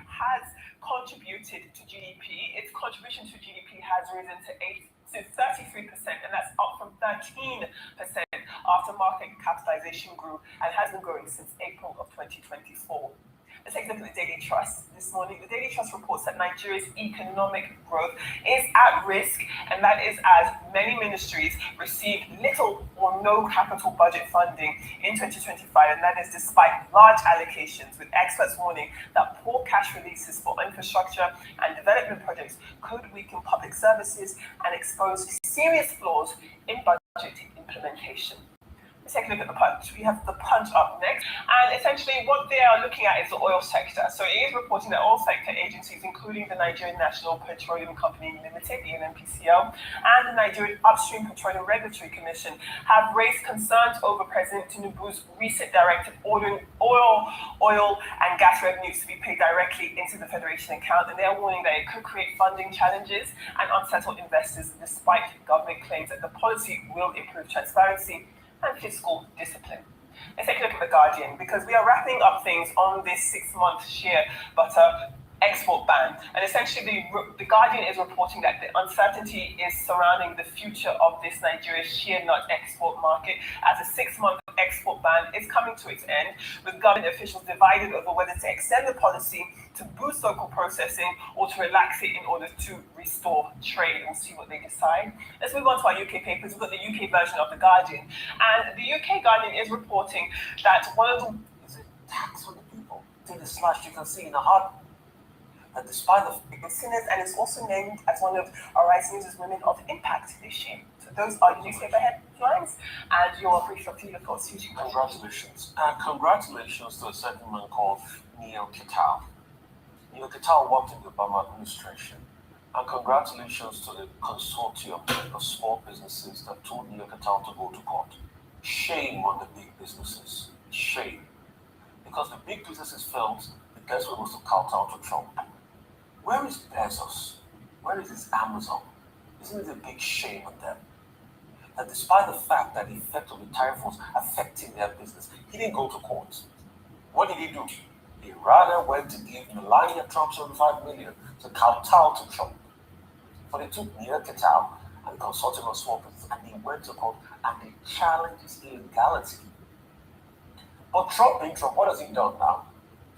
has contributed to GDP. Its contribution to GDP has risen to 33%, and that's up from 13% after market capitalization grew and has been growing since April of 2024. Let's take a look at the Daily Trust this morning. The Daily Trust reports that Nigeria's economic growth is at risk, and that is as many ministries received little or no capital budget funding in 2025, and that is despite large allocations, with experts warning that poor cash releases for infrastructure and development projects could weaken public services and expose serious flaws in budget implementation. Let's take a look at the Punch. We have the Punch up next. And essentially what they are looking at is the oil sector. So it is reporting that oil sector agencies, including the Nigerian National Petroleum Company Limited, the NNPCL, and the Nigerian Upstream Petroleum Regulatory Commission have raised concerns over President Tinubu's recent directive ordering oil and gas revenues to be paid directly into the Federation account. And they are warning that it could create funding challenges and unsettle investors, despite government claims that the policy will improve transparency and fiscal discipline. Let's take a look at The Guardian, because we are wrapping up things on this 6-month shea butter export ban. And essentially the Guardian is reporting that the uncertainty is surrounding the future of this Nigeria's shea nut export market, as a 6-month export ban is coming to its end, with government officials divided over whether to extend the policy to boost local processing or to relax it in order to restore trade. We'll see what they decide. Let's move on to our UK papers. We've got the UK version of The Guardian. And the UK Guardian is reporting that one of the...
Is it tax on the people? Take the slash you can see in the heart. And despite the
sinners, and it's also named as one of our Rising News' Women of Impact this year. So those are newspaper headlines, and your brief of your thoughts.
Congratulations. And congratulations to a certain man called Neil Kittal. Neil Kittal worked in the Obama administration. And congratulations to the consortium of small businesses that told Neil Kittal to go to court. Shame on the big businesses. Shame. Because the big businesses felt the best way was to kowtow to Trump. Where is Bezos? Where is his Amazon? Isn't it a big shame on them? That despite the fact that the effect of the tariff was affecting their business, he didn't go to court. What did he do? He rather went to give Melania Trump $75 million to kowtow to Trump. But they took Neil Kittal and the consortium of small business, and he went to court and they challenged his illegality. But Trump being Trump, what has he done now?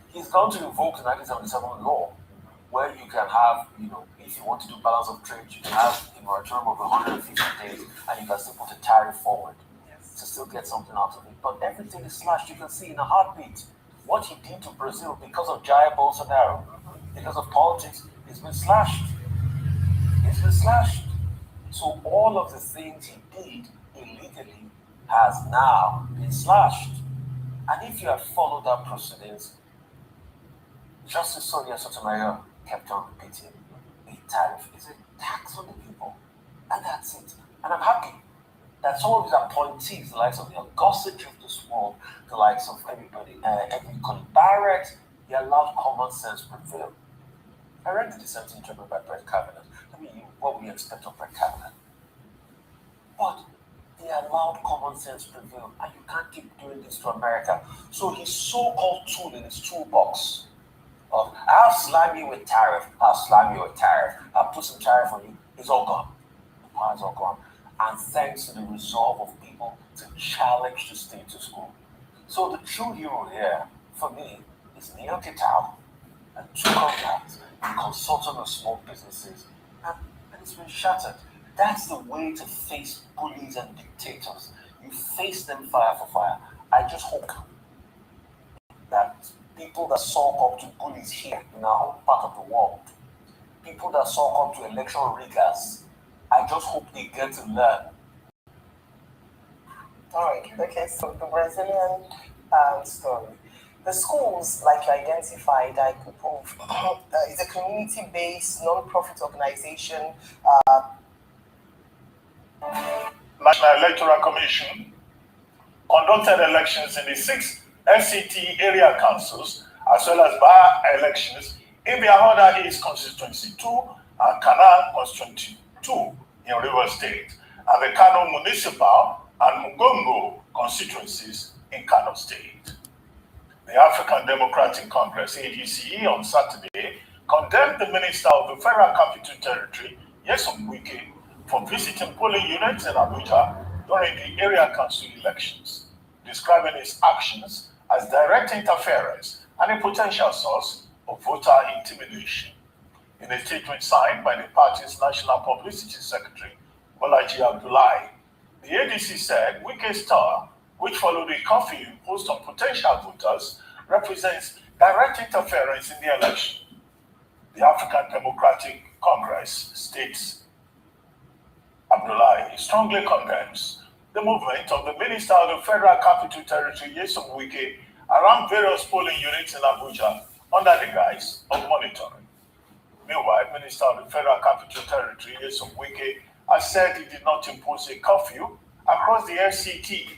He's going to invoke the 1977 law, where you can have, if you want to do balance of trade, you can have a moratorium of 150 days and you can still put a tariff forward to still get something out of it. But everything is slashed. You can see in a heartbeat what he did to Brazil because of Jair Bolsonaro, because of politics. It's been slashed. It's been slashed. So all of the things he did illegally has now been slashed. And if you have followed that proceedings, Justice Sonia Sotomayor kept on repeating, a tariff is a tax on the people. And that's it. And I'm happy that some of these appointees, the likes of the Gossage of this world, the likes of everybody, Colin Barrett, they allowed common sense prevail. I read the dissenting judgment by Brett Kavanaugh. I mean, what we expect of Brett Kavanaugh. But they allowed common sense prevail, and you can't keep doing this to America. So his so-called tool in his toolbox of I'll slam you with tariff, I'll put some tariff on you, it's all gone. The power's all gone. And thanks to the resolve of people to challenge the status quo. So the true hero here, for me, is Neil Kittal, and took on that, the consultant of small businesses, and it's been shattered. That's the way to face bullies and dictators. You face them fire for fire. I just hope that people that sulk up to bullies here in our own part of the world, people that sulk up to election riggers, I just hope they get to learn.
All right, okay, so the Brazilian story.
The schools, like you identified, I could prove, is a community-based non-profit organization.
National Electoral Commission conducted elections in the 6 FCT area councils as well as by-elections in Biafra East Constituency 2 and Canal Constituency 2 in River State, and the Kano Municipal and Mugongo constituencies in Kano State. The African Democratic Congress, ADCE, on Saturday condemned the Minister of the Federal Capital Territory, Nyesom Wike, for visiting polling units in Abuja during the area council elections, describing his actions as direct interference and a potential source of voter intimidation. In a statement signed by the party's National Publicity Secretary, Bolaji Abdullahi, the ADC said Wike's tour, which followed a curfew imposed on potential voters, represents direct interference in the election. The African Democratic Congress states Abdullahi strongly condemns the movement of the Minister of the Federal Capital Territory, Nyesom Wike, around various polling units in Abuja under the guise of monitoring. Meanwhile, Minister of the Federal Capital Territory, Nyesom Wike, has said he did not impose a curfew across the FCT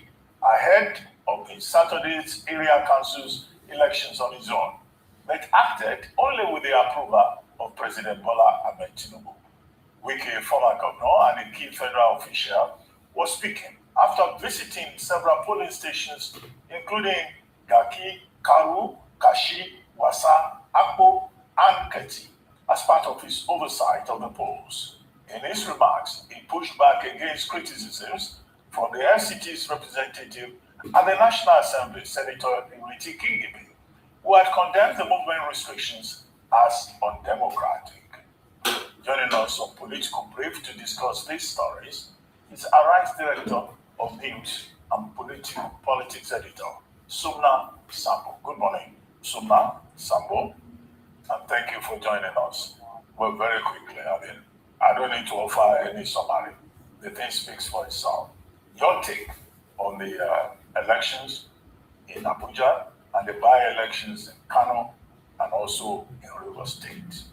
ahead of the Saturday's area council's elections on his own, but acted only with the approval of President Bola Ahmed Tinubu. Wike, former governor and a key federal official, was speaking after visiting several polling stations, including Gaki, Karu, Kashi, Wasa, Akpo, and Keti, as part of his oversight of the polls. In his remarks, he pushed back against criticisms from the FCT's representative at the National Assembly, Senator Iriti Kingibe, who had condemned the movement restrictions as undemocratic. Joining us on Political Brief to discuss these stories is Arise Director of News and Politics Editor, Sumna Sambo. Good morning, Sumna Sambo, and thank you for joining us. Well, very quickly, I don't need to offer any summary. The thing speaks for itself. Your take on the elections in Abuja and the by-elections in Kano and also in River State.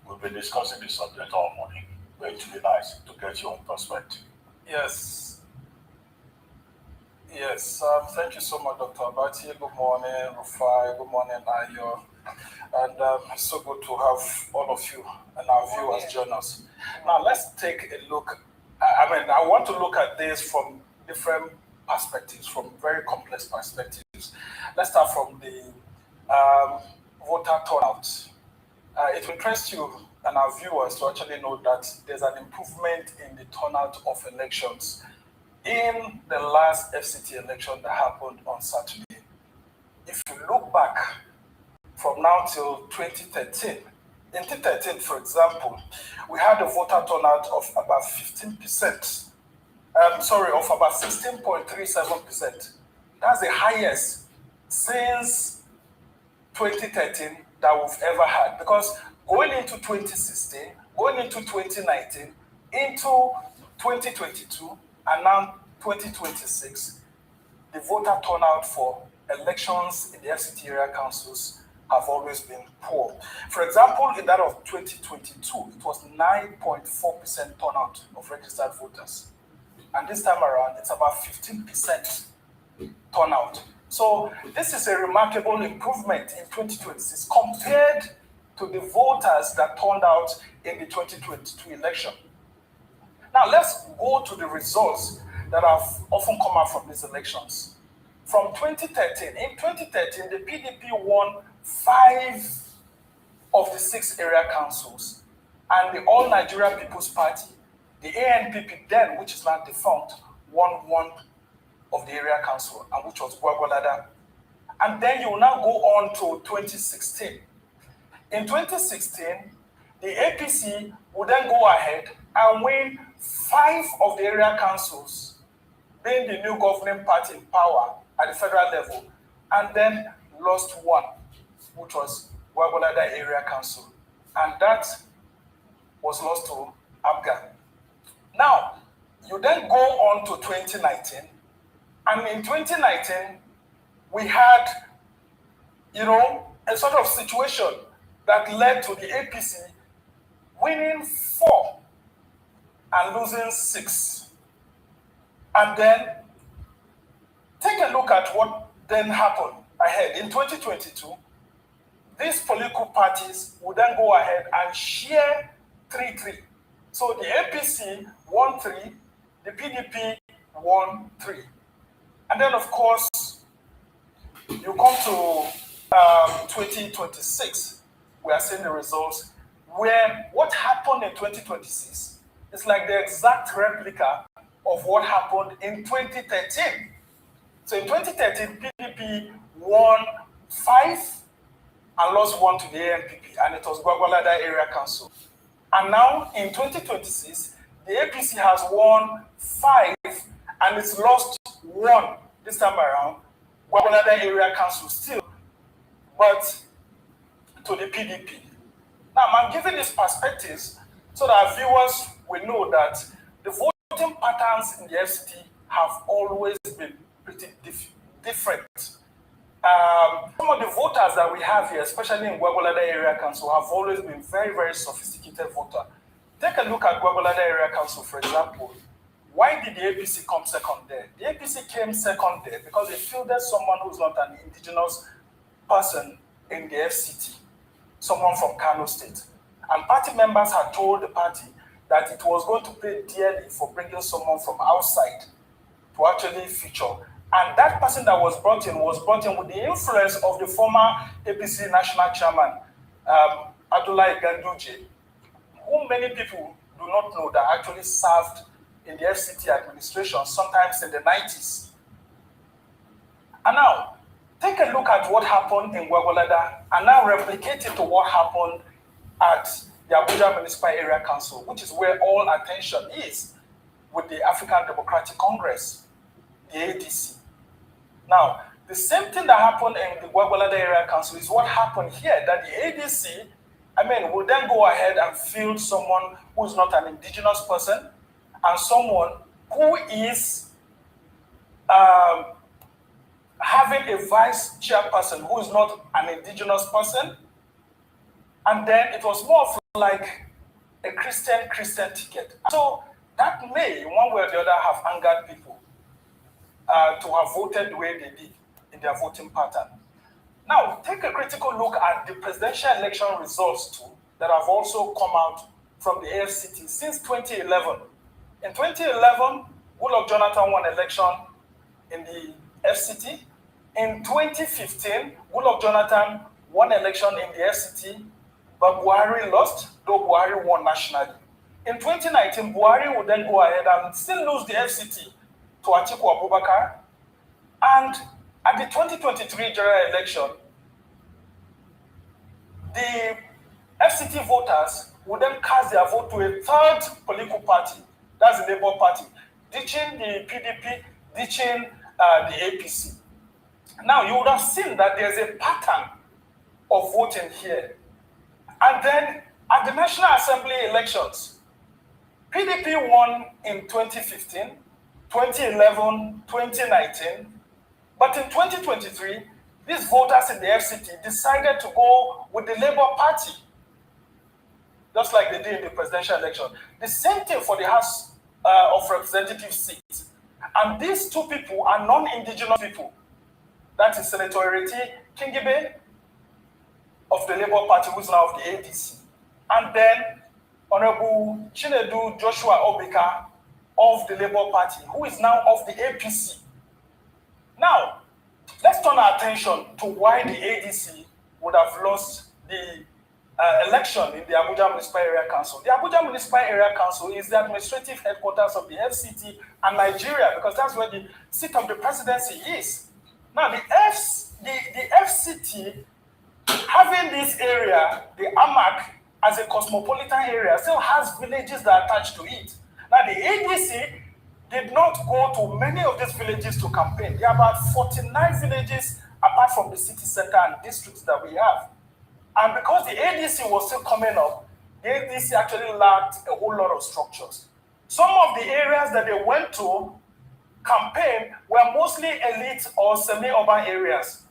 We've been discussing this subject all morning, but it would be nice to get your own perspective.
Yes. Thank you so much, Dr. Abati. Good morning, Rufai. Good morning, Ayo. And it's so good to have all of you and our viewers join us. Now, let's take a look. I want to look at this from different perspectives, from very complex perspectives. Let's start from the voter turnout. It will interest you and our viewers to actually know that there's an improvement in the turnout of elections in the last FCT election that happened on Saturday. If you look back from now till 2013, in 2013, for example, we had a voter turnout of about 15%. Of about 16.37%. That's the highest since 2013 that we've ever had. Because going into 2016, going into 2019, into 2022, and now 2026, the voter turnout for elections in the FCT area councils have always been poor. For example, in that of 2022, it was 9.4% turnout of registered voters. And this time around, it's about 15% turnout. So this is a remarkable improvement in 2026 compared to the voters that turned out in the 2022 election. Now let's go to the results that have often come out from these elections. From 2013, in 2013, the PDP won 5 of the 6 area councils, and the All Nigeria People's Party, the ANPP then, which is now defunct, won 1 of the area council, and which was Gwagwalada. And then you will now go on to 2016. In 2016, the APC would then go ahead and win 5 of the area councils, being the new governing party in power at the federal level, and then lost 1, which was Gwagwalada Area Council. And that was lost to Abga. Now, you then go on to 2019, and in 2019, we had a sort of situation that led to the APC winning 4 and losing 6. And then take a look at what then happened ahead. In 2022, these political parties would then go ahead and share 3-3. So the APC won 3, the PDP won 3. And then, of course, you come to 2026, we are seeing the results, where what happened in 2026 is like the exact replica of what happened in 2013. So in 2013, PDP won 5 and lost 1 to the ANPP, and it was Gwagwalada Area Council. And now in 2026, the APC has won 5 and it's lost 1 this time around. Gwagwalada Area Council still, but to the PDP. Now, I'm giving these perspectives so that our viewers will know that the voting patterns in the FCT have always been pretty different. Some of the voters that we have here, especially in Gwagwalada Area Council, have always been very, very sophisticated voters. Take a look at Gwagwalada Area Council, for example. Why did the APC come second there? The APC came second there because they fielded someone who's not an indigenous person in the FCT, someone from Kano State. And party members had told the party that it was going to pay dearly for bringing someone from outside to actually feature. And that person that was brought in with the influence of the former APC national chairman, Abdullahi Ganduje, whom many people do not know that actually served in the FCT administration, sometimes in the 90s. And now, take a look at what happened in Gwagwalada and now replicate it to what happened at the Abuja Municipal Area Council, which is where all attention is with the African Democratic Congress, the ADC. Now, the same thing that happened in the Gwagwalada Area Council is what happened here, that the ADC, will then go ahead and field someone who is not an indigenous person and someone who is having a vice chairperson who is not an indigenous person. And then it was more of like a Christian ticket. So that may, in one way or the other, have angered people to have voted the way they did in their voting pattern. Now, take a critical look at the presidential election results too that have also come out from the AFCT since 2011. In 2011, Goodluck Jonathan won election in the FCT. In 2015, Goodluck Jonathan won election in the FCT, but Buhari lost, though Buhari won nationally. In 2019, Buhari would then go ahead and still lose the FCT to Atiku Abubakar. And at the 2023 general election, the FCT voters would then cast their vote to a third political party, that's the Labour Party, ditching the PDP, ditching the APC. Now, you would have seen that there's a pattern of voting here. And then at the National Assembly elections, PDP won in 2015, 2011, 2019. But in 2023, these voters in the FCT decided to go with the Labour Party, just like they did in the presidential election. The same thing for the House of Representatives seats. And these two people are non-indigenous people. That is Senator Ereti Kingibe of the Labour Party, who is now of the ADC. And then Honorable Chinedu Joshua Obika of the Labour Party, who is now of the APC. Now, let's turn our attention to why the ADC would have lost the election in the Abuja Municipal Area Council. The Abuja Municipal Area Council is the administrative headquarters of the FCT and Nigeria, because that's where the seat of the presidency is. Now, the FCT, having this area, the AMAC, as a cosmopolitan area, still has villages that are attached to it. Now, the ADC did not go to many of these villages to campaign. There are about 49 villages apart from the city center and districts that we have. And because the ADC was still coming up, the ADC actually lacked a whole lot of structures. Some of the areas that they went to campaign were mostly elite or semi-urban areas.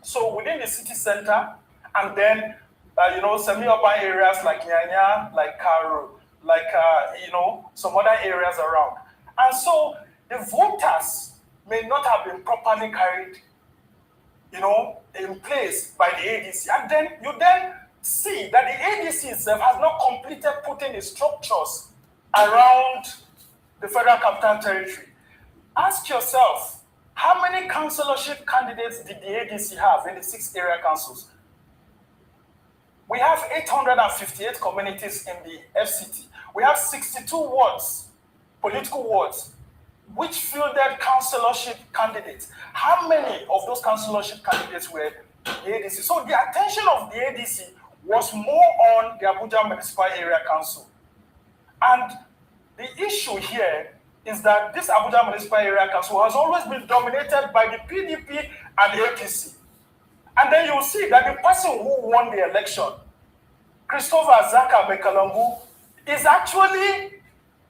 So within the city center, and then semi-urban areas like Nyanya, like Karu, like some other areas around. And so the voters may not have been properly carried, in place by the ADC. And then you see that the ADC itself has not completed putting the structures around the Federal Capital Territory. Ask yourself, how many councillorship candidates did the ADC have in the 6 area councils? We have 858 communities in the FCT. We have 62 wards, political wards, which fielded councillorship candidates. How many of those councillorship candidates were the ADC? So the attention of the ADC was more on the Abuja Municipal Area Council. And the issue here is that this Abuja Municipal Area Council has always been dominated by the PDP and the APC. And then you will see that the person who won the election, Christopher Zaka Mekalangu, is actually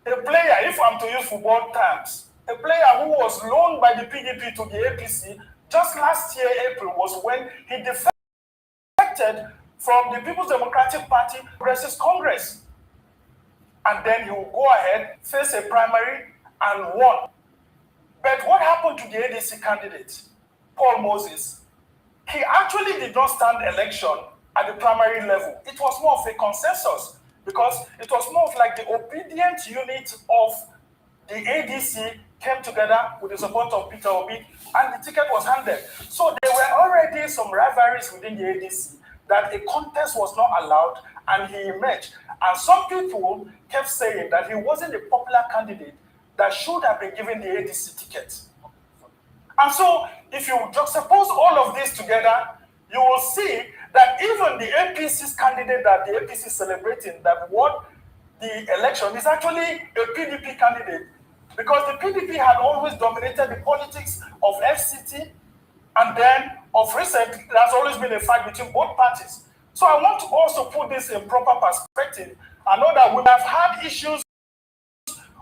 a player, if I'm to use football terms, a player who was loaned by the PDP to the APC. Just last year, April, was when he defected from the People's Democratic Party Progressive Congress. And then he will go ahead, face a primary, and won. But what happened to the ADC candidate, Paul Moses? He actually did not stand election at the primary level. It was more of a consensus, because it was more of like the obedient unit of the ADC came together with the support of Peter Obi, and the ticket was handed. So there were already some rivalries within the ADC that a contest was not allowed, and he emerged. And some people kept saying that he wasn't a popular candidate that should have been given the ADC ticket. And so if you juxtapose all of this together, you will see that even the APC's candidate that the APC is celebrating that won the election is actually a PDP candidate, because the PDP had always dominated the politics of FCT, and then of recent, there's always been a fight between both parties. So I want to also put this in proper perspective. I know that we have had issues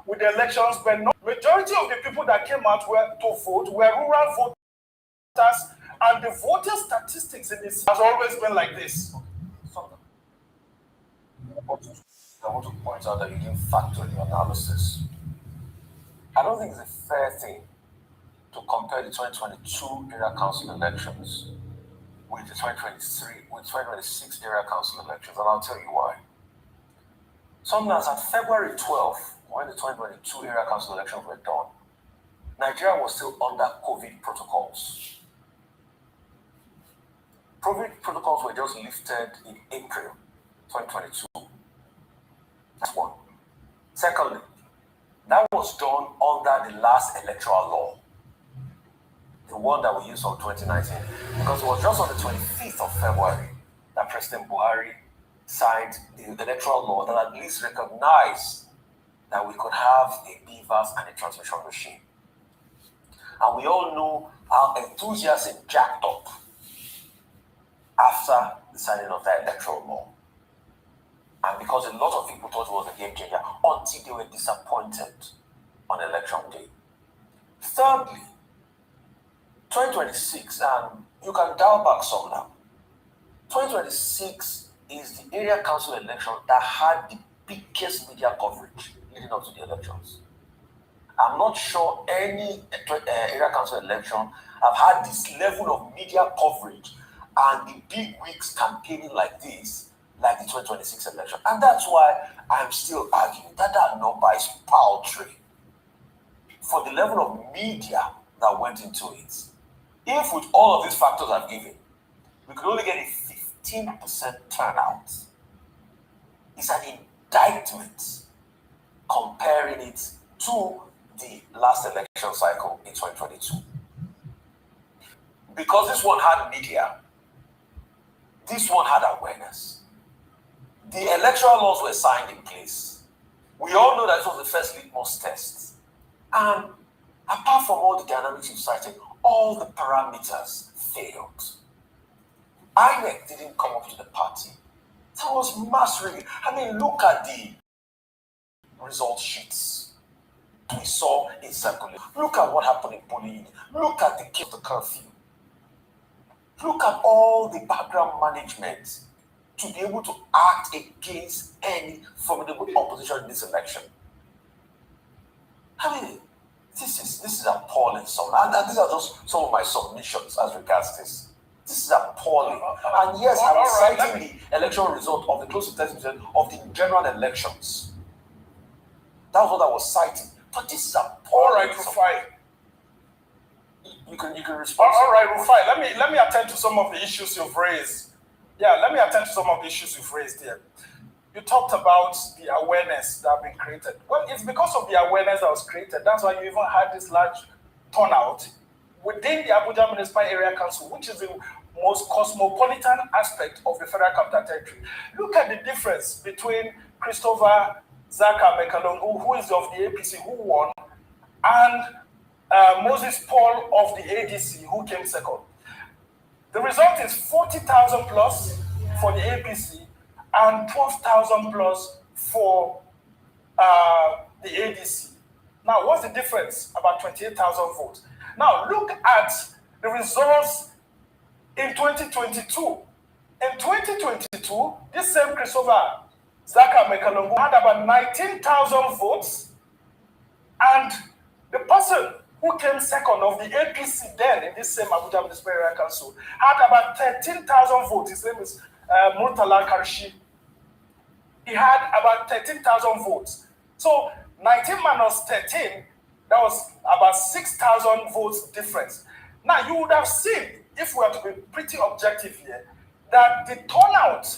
with the elections, but no majority of the people that came out to vote were rural voters, and the voter statistics in this has always been like this.
I want to point out that you didn't factor in your analysis. I don't think it's a fair thing to compare the 2022 area council elections with the 2026 area council elections, and I'll tell you why. Sometimes at February 12th, when the 2022 area council elections were done, Nigeria was still under COVID protocols. COVID protocols were just lifted in April 2022. That's one. Secondly, that was done under the last electoral law, the one that we used from 2019, because it was just on the 25th of February that President Buhari signed the electoral law that at least recognized that we could have a BVAS and a transmission regime. And we all know how enthusiasm jacked up after the signing of that electoral law. And because a lot of people thought it was a game changer until they were disappointed on election day. Thirdly, 2026, and you can dial back some now. 2026 is the area council election that had the biggest media coverage leading up to the elections. I'm not sure any area council election have had this level of media coverage and the big wigs campaigning like this, like the 2026 election. And that's why I'm still arguing that that number is paltry for the level of media that went into it. If with all of these factors I've given, we could only get a 15% turnout, it's an indictment comparing it to the last election cycle in 2022. Because this one had media, this one had awareness. The electoral laws were signed in place. We all know that it was the first litmus test. And apart from all the dynamics you cited, all the parameters failed. INEC didn't come up to the party. That was mass rigging. I mean, look at the result sheets we saw in circulation. Look at what happened in bullying. Look at the case of the curfew. Look at all the background management to be able to act against any formidable opposition in this election. I mean, this is appalling. And these are just some of my submissions as regards this. This is appalling. And yes, I'm citing the election result of the close to 30% of the general elections. That was what I was citing. But this is appalling.
All right, Rufai.
You can respond.
All right, Rufai. Let me attend to some of the issues you've raised. Yeah, let me attend to some of the issues you've raised here. You talked about the awareness that has been created. Well, it's because of the awareness that was created. That's why you even had this large turnout within the Abuja Municipal Area Council, which is the most cosmopolitan aspect of the Federal Capital Territory. Look at the difference between Christopher Zaka Mekalongu, who is of the APC, who won, and Moses Paul of the ADC, who came second. The result is 40,000 plus for the APC and 12,000 plus for the ADC. Now, what's the difference? About 28,000 votes. Now, look at the results in 2022. In 2022, this same Christopher Zaka Mekalongu had about 19,000 votes, and the person who came second of the APC then in this same Abuja Municipal Area Council had about 13,000 votes. His name is Murtala Karshi. He had about 13,000 votes. So 19 minus 13, that was about 6,000 votes difference. Now you would have seen, if we are to be pretty objective here, that the turnout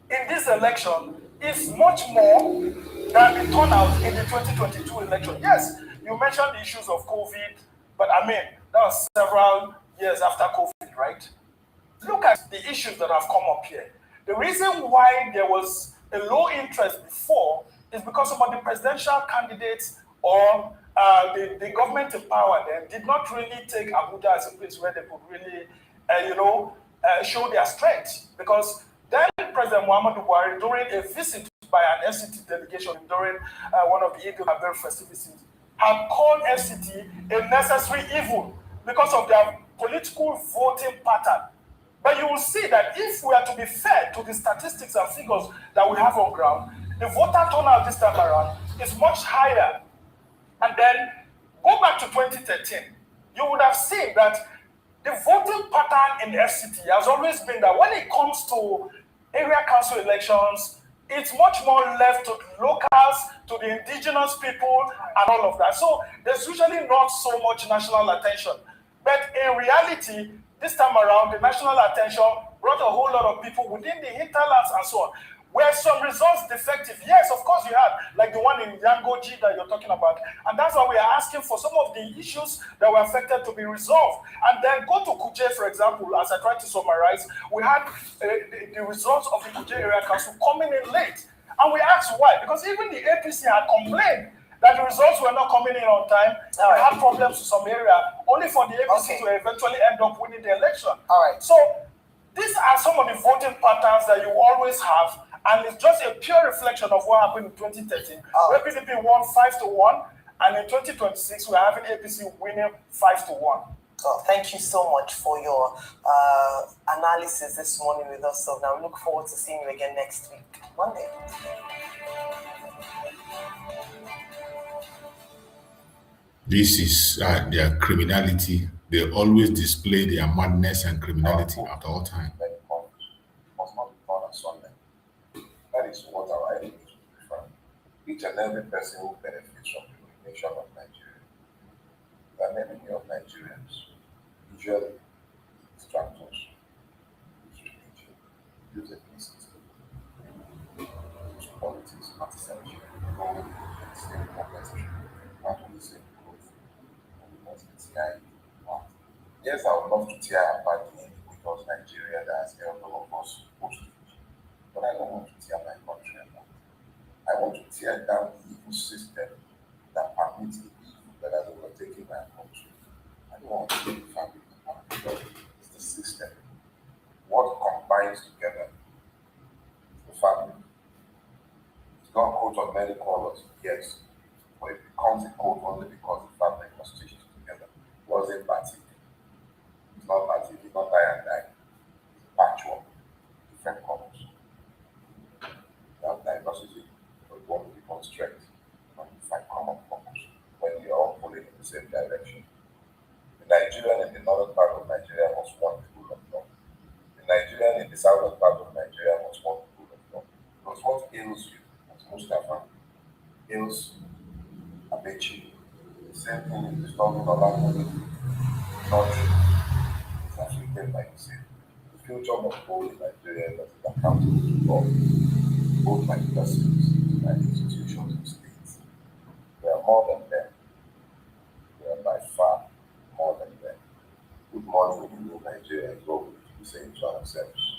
in this election is much more than the turnout in the 2022 election. Yes, you mentioned the issues of COVID, but I mean, that was several years after COVID, right? Look at the issues that have come up here. The reason why there was a low interest before is because some of the presidential candidates or the government in power then did not really take Abuja as a place where they could really, show their strength. Because then President Muhammadu Buhari, during a visit by an FCT delegation during one of the Eid al-Kabir festivities, had called FCT a necessary evil because of their political voting pattern. But you will see that if we are to be fair to the statistics and figures that we have on ground, the voter turnout this time around is much higher. And then go back to 2013, you would have seen that the voting pattern in FCT has always been that when it comes to area council elections, it's much more left to locals, to the indigenous people, and all of that. So there's usually not so much national attention. But in reality, this time around, the national attention brought a whole lot of people within the hinterlands and so on. Were some results defective? Yes, of course you had, like the one in Yangoji that you're talking about. And that's why we are asking for some of the issues that were affected to be resolved. And then go to Kuje, for example, as I tried to summarize, we had the results of the Kuje Area Council coming in late. And we asked why, because even the APC had complained that the results were not coming in on time. We had problems in some area, only for the APC to eventually end up winning the election. So these are some of the voting patterns that you always have, and it's just a pure reflection of what happened in 2013, where PDP won 5-1, and in 2026 we're having APC winning 5-1.
Well, thank you so much for your analysis this morning with us. So now we look forward to seeing you again next week, Monday.
This is their criminality. They always display their madness and criminality at all times.
That is what our enemies prefer. Each and every person who benefits from the nation of Nigeria. The enemy of Nigerians, usually distractors, use religion, use ethnicity, use politics, partisanship, role, same competition, actually same growth, and multi-TI. Yes, I would love to tear apart the enemy because Nigeria that has helped all of us post. But I don't want to tear my country apart. I want to tear down the evil system that permits the evil that has overtaken my country. I don't want to tear the family apart because it's the system. What combines together the family? It's not a coat of many colors, yes, but it becomes a coat only because the family was stitched together. It wasn't batik. It's not batik, it's not tie and dye. Hills, Amechi. The same thing is disturbing Olamide, not is afflicted by the same. The future of both Nigeria that is accountable to all, both my persons and institutions and states. We are more than them. We are by far more than them. Good morning in new Nigeria is what we should be saying to ourselves.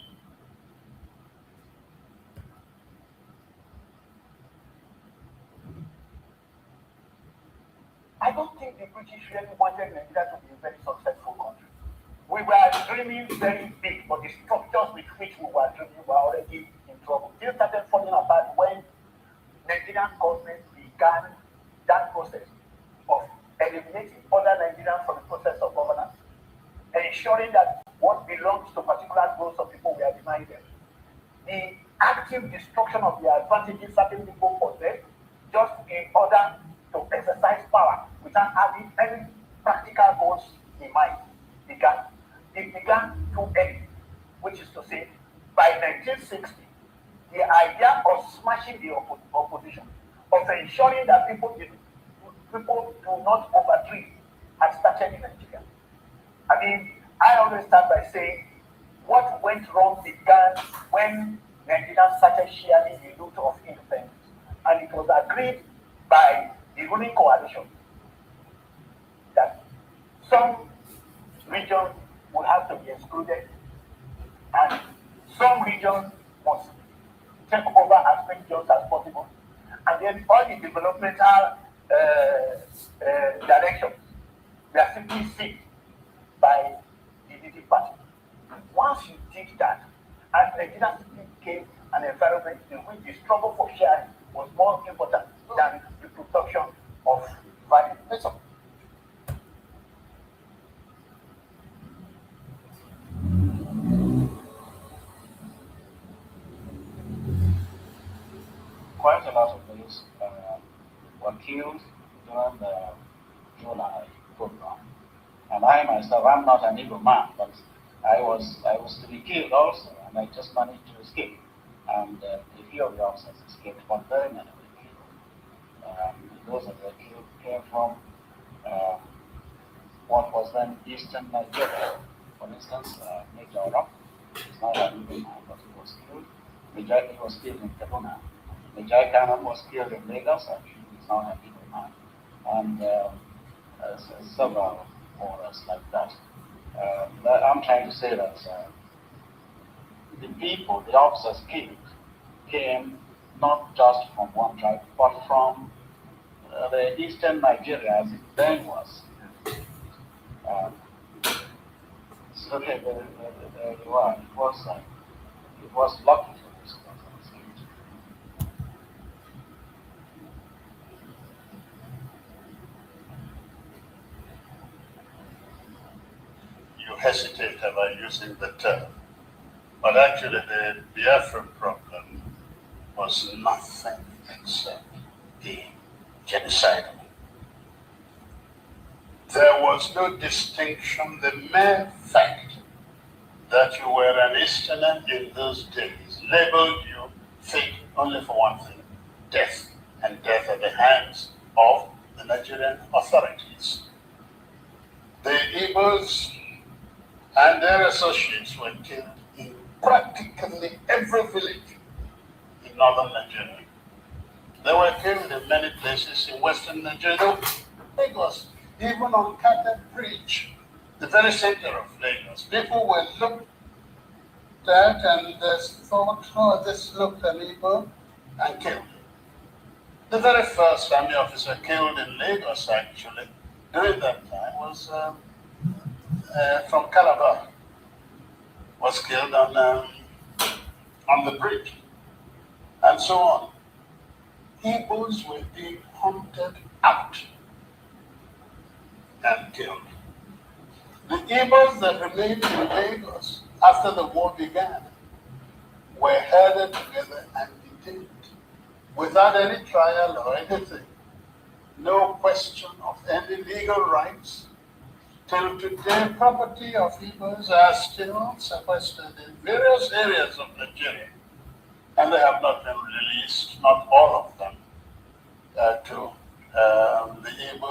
I don't think the British really wanted Nigeria to be a very successful country. We were dreaming very big, but the structures with which we were dreaming were already in trouble. Things started falling apart when Nigerian government began that process of eliminating other Nigerians from the process of governance, ensuring that what belongs to particular groups of people were denied them. The active destruction of the advantages certain people possess just in order to exercise power without having any practical goals in mind began. It began too early, which is to say, by 1960, the idea of smashing the opposition, of ensuring that people do not overdream, had started in Nigeria. I mean, I always start by saying what went wrong began when Nigerians started sharing the loot of independence, and it was agreed by the ruling coalition that some regions would have to be excluded and some regions must take over as many jobs as possible, and then all the developmental directions were simply seen by the DD party. Once you did that, and Nigeria became an environment in which the struggle for sharing was more important than the production of value.
Quite a lot of those were killed during the July program. And I myself, I'm not an evil man, but I was to be killed also, and I just managed to escape. And a few of the officers escaped, but very many were killed. Those that were killed came from what was then Eastern Nigeria. For instance, Major Rock is not an evil man, but he was killed. He was killed in Kaduna. Major Kanan was killed in Lagos, and he is not an evil man. And several others like that. I'm trying to say that the people, the officers killed, came not just from one tribe, but from the eastern Nigeria as it then was. So there you are. It was lucky for this.
You hesitate about using the term, but actually the Biafran problem was nothing except being genocidal. There was no distinction. The mere fact that you were an Easterner in those days labeled you fate only for one thing: death, and death at the hands of the Nigerian authorities. The Igbos and their associates were killed in practically every village in northern Nigeria. They were killed in many places in western Nigeria, Lagos, even on Kata Bridge, the very center of Lagos. People were looked at and thought, oh, this looked an Igbo, and killed. The very first army officer killed in Lagos, actually, during that time was from Calabar, was killed on the bridge, and so on. Igbos were being hunted out and killed. The Igbos that remained in Lagos after the war began were herded together and detained without any trial or anything. No question of any legal rights. Till today, property of Igbos are still sequestered in various areas of Nigeria, and they have not been released, not all of them.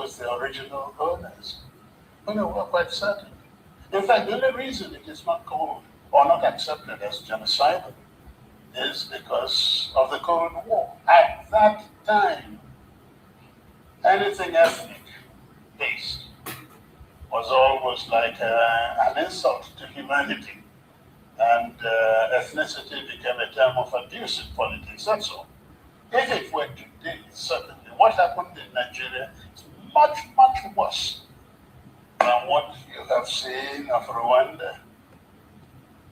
was the original owners. We're quite certain. In fact, the only reason it is not called or not accepted as genocidal is because of the Cold War. At that time, anything ethnic based was almost like an insult to humanity. And ethnicity became a term of abuse in politics, that's all. If it were today, certainly, what happened in Nigeria is much, much worse than what you have seen of Rwanda,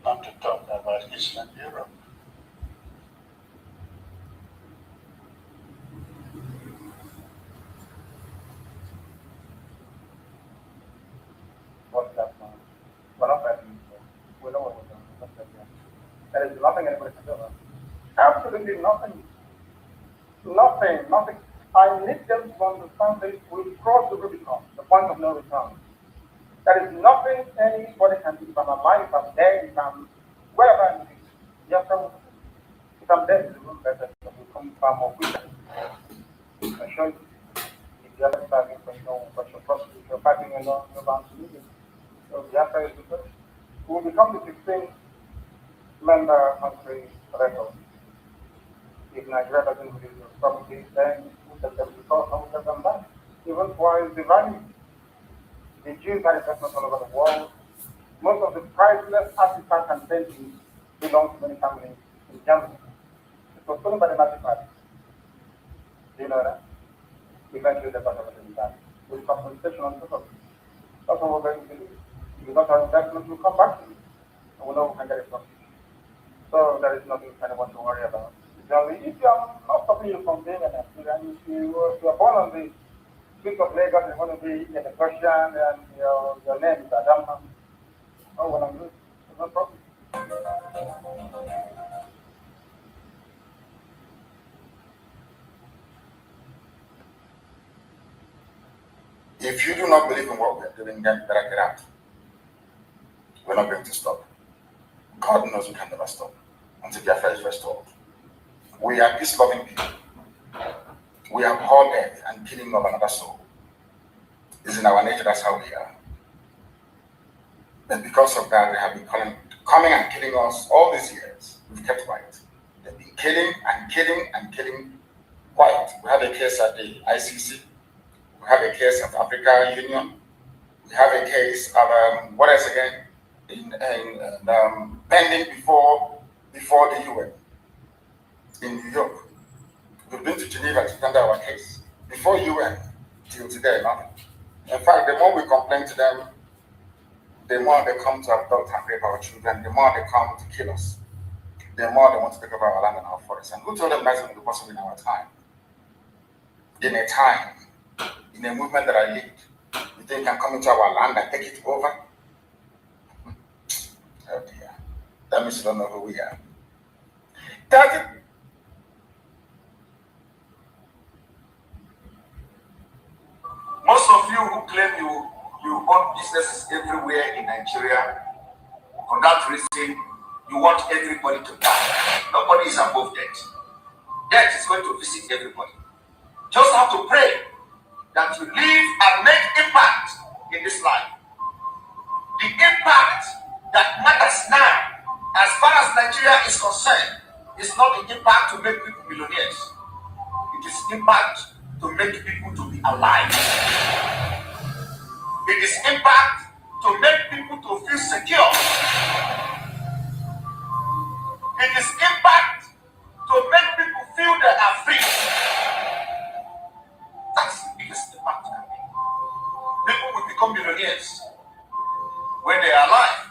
not to talk about Eastern Europe.
What's that? We're not fighting. We know what we're doing. There is nothing anybody can do about it. Absolutely nothing. Nothing. I need them to understand this. We've crossed the Rubicon, the point of no return. There is nothing anybody can do. If I'm alive, if I'm dead, if I'm wherever I'm living. Yes, if I'm dead in the room, better, it will become far more quicker. I show you. If you have a starting for your prosecution, you're fighting along, you're bound to lose it. So Biafra is the first. We will become the 16th member country record. If Nigeria doesn't release those properties, then we'll take them to court and we'll take them back. Even for the value. The Jews had investments all over the world. Most of the priceless artifacts and paintings belong to many families in Germany. It was stolen by the Nazi Party. Do you know that? Eventually they got everything back. With compensation on top of it. That's what we're going to do. If we got our investment, we'll come back to it. And we know we can get it from it. So there is nothing anyone to worry about. If you are not stopping you from being an Nigerian, if you are born on the streets of Lagos, you're going to be a Persian and your name is Adam. Oh, well, I'm good. There's no problem.
If you do not believe in what we are doing, then better get out. We're not going to stop. God knows we can never stop until Biafra is restored. We are peace-loving people. We abhor death and killing of another soul. It's in our nature, that's how we are. And because of that, they have been coming and killing us all these years. We've kept quiet. They've been killing and killing and killing quiet. We have a case at the ICC. We have a case at Africa Union. We have a case of, what else again? Pending before the UN in New York. We've been to Geneva to tender our case. Before UN, till today, nothing. In fact, the more we complain to them, the more they come to abduct and rape our children, the more they come to kill us, the more they want to take over our land and our forests. And who told them that's going to be possible in our time? In a time, in a movement that I lead, you think can come into our land and take it over? Oh dear. That means you don't know who we are.
Most of you who claim you own businesses everywhere in Nigeria, for that reason, you want everybody to die. Nobody is above death. Death is going to visit everybody. Just have to pray that you live and make impact in this life. The impact that matters now, as far as Nigeria is concerned, is not the impact to make people millionaires. It is impact to make people to be alive. It is impact to make people to feel secure. It is impact to make people feel they are free. That's the biggest impact can be. People will become millionaires when they are alive.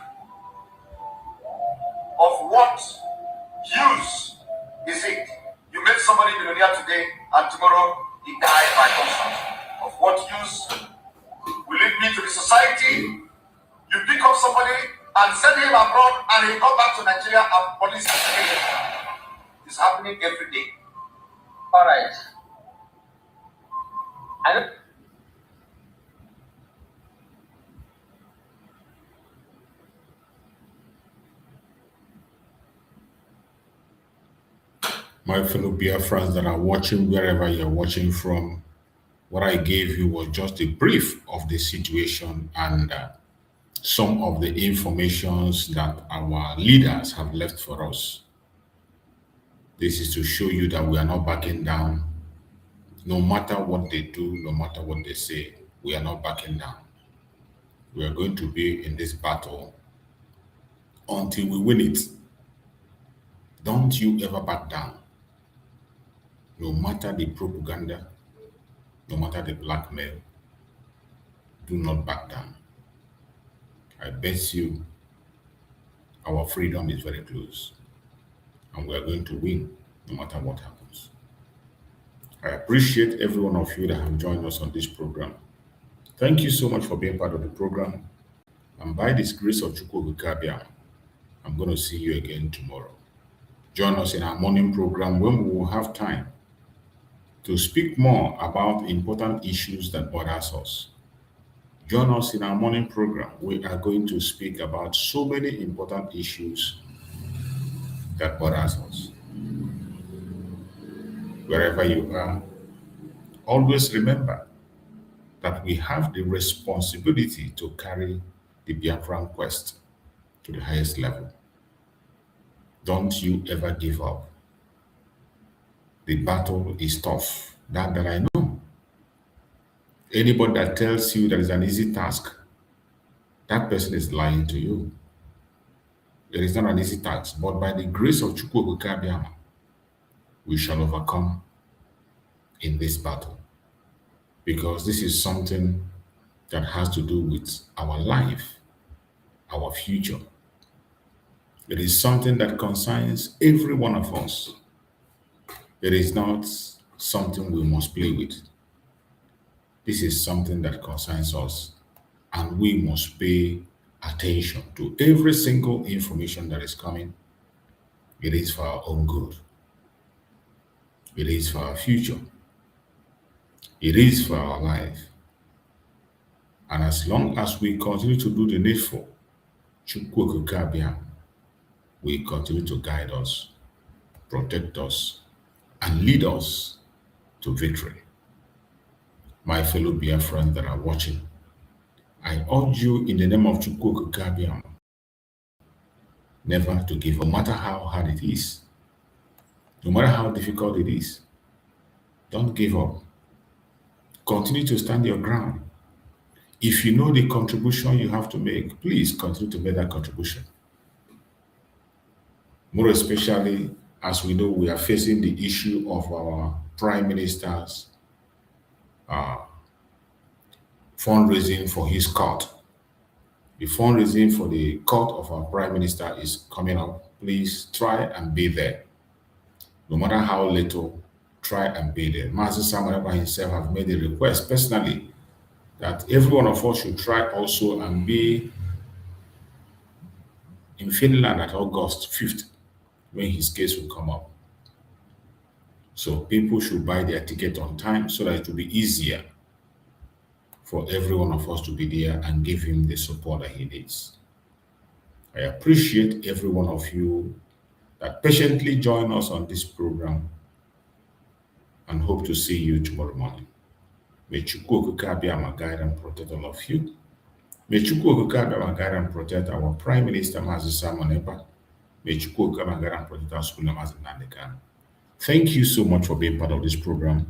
Of what use is it? You make somebody millionaire today and tomorrow he dies by constant. Of what use will it be to the society? You pick up somebody and send him abroad and he come back to Nigeria and police kill him. It's happening every day.
All right. I don't.
My fellow Biafrans that are watching wherever you're watching from, What I gave you was just a brief of the situation and some of the informations that our leaders have left for us. This is to show you that we are not backing down. No matter what they do, no matter what they say, we are not backing down. We are going to be in this battle until we win it. Don't you ever back down. No matter the propaganda, no matter the blackmail, do not back down. I bet you our freedom is very close and we are going to win no matter what happens. I appreciate every one of you that have joined us on this program. Thank you so much for being part of the program. And by this grace of Chukwuka, I'm going to see you again tomorrow. Join us in our morning program when we will have time to speak more about important issues that bothers us. Join us in our morning program. We are going to speak about so many important issues that bothers us. Wherever you are, always remember that we have the responsibility to carry the Biafran quest to the highest level. Don't you ever give up. The battle is tough. That I know. Anybody that tells you that it's an easy task, that person is lying to you. It is not an easy task, but by the grace of Chukwuka, we shall overcome in this battle. Because this is something that has to do with our life, our future. It is something that concerns every one of us. It is not something we must play with. This is something that concerns us, and we must pay attention to every single information that is coming. It is for our own good. It is for our future. It is for our life. And as long as we continue to do the needful, Chukwuka will continue to guide us, protect us, and lead us to victory. My fellow Biafrans that are watching, I urge you in the name of Chukwuka never to give up, no matter how hard it is, no matter how difficult it is. Don't give up. Continue to stand your ground. If you know the contribution you have to make, please continue to make that contribution. More especially as we know we are facing the issue of our Prime Minister's fundraising for his court. The fundraising for the court of our Prime Minister is coming up. Please try and be there. No matter how little, try and be there. Master Samuel himself have made a request personally that every one of us should try also and be in Finland at August 5th when his case will come up. So people should buy their ticket on time so that it will be easier for every one of us to be there and give him the support that he needs. I appreciate every one of you that patiently join us on this program and hope to see you tomorrow morning. May Chukwuka guide and protect all of you. May Chukwuka guide and protect our Prime Minister, Mazi Simon Ekpa. May Chukwuka guide and protect our school, Mazi Nandekan. Thank you so much for being part of this program.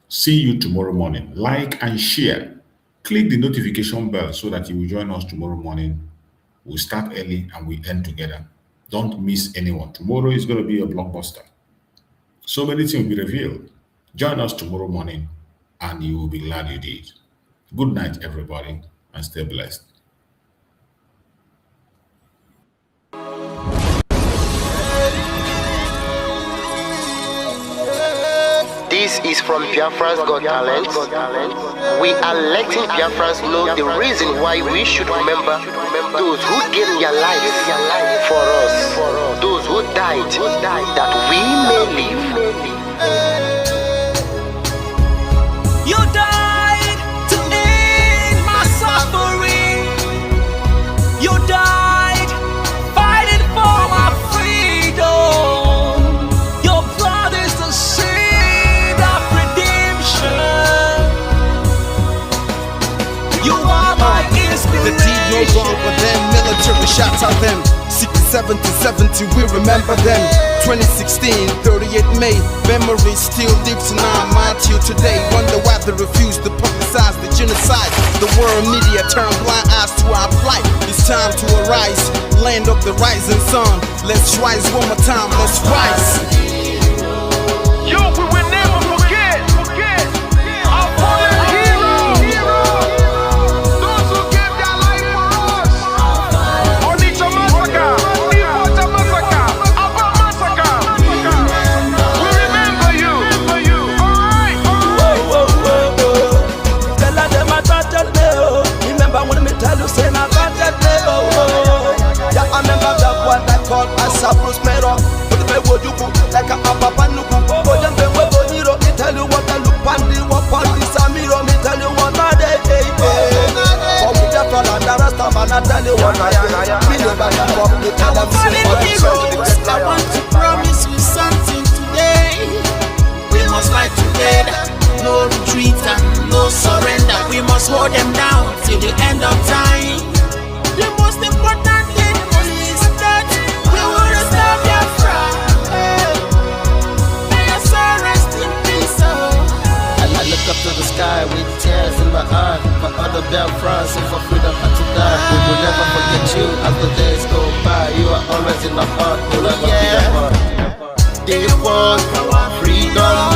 See you tomorrow morning. Like and share. Click the notification bell so that you will join us tomorrow morning. We'll start early and we end together. Don't miss anyone. Tomorrow is going to be a blockbuster. So many things will be revealed. Join us tomorrow morning and you will be glad you did. Good night, everybody, and stay blessed.
This is from Biafrans Got Talent. We are letting Biafrans know the reason why we should remember those who gave their lives for us, those who died, that we may live.
You died to end my suffering. You died fighting for my freedom. Your blood is the seed of redemption.
no wrong for them. Military shots at them. 67 to 70, we remember them. 2016, 38 May, memory still lives in our mind till today. Wonder why they refuse to publicize the genocide. The world media turn blind eyes to our plight. It's time to arise, land of the rising sun. Let's rise one more time, let's rise.
Yo, we will never forget our fallen heroes. Those who gave their life for us. Onitsha massacre, Iwata massacre, Aba massacre. We remember you. Alright.
Tell them I tortured me, oh. Remember when me tell you say I tortured me, oh. Yeah, I remember that one that called us a Bruce Mero. But the way you go like a papa nuku. Oh, them they will go hero. Me tell you what I look pandi, what pandi samiro. Me tell you what I day. For me the fall and the rest of man I tell you what I day. Me know that you come to tell them
heroes, I want to promise you something today. We must fight together, no retreat and no surrender. We must hold them down till the end of time. The most important thing is that we will restore Biafra. May your soul rest in peace.
I look up to the sky with tears in my eyes. For other Biafrans and for freedom had to die. We will never forget you as the days go by. You are always in my heart. We'll never be apart. They fought for our freedom.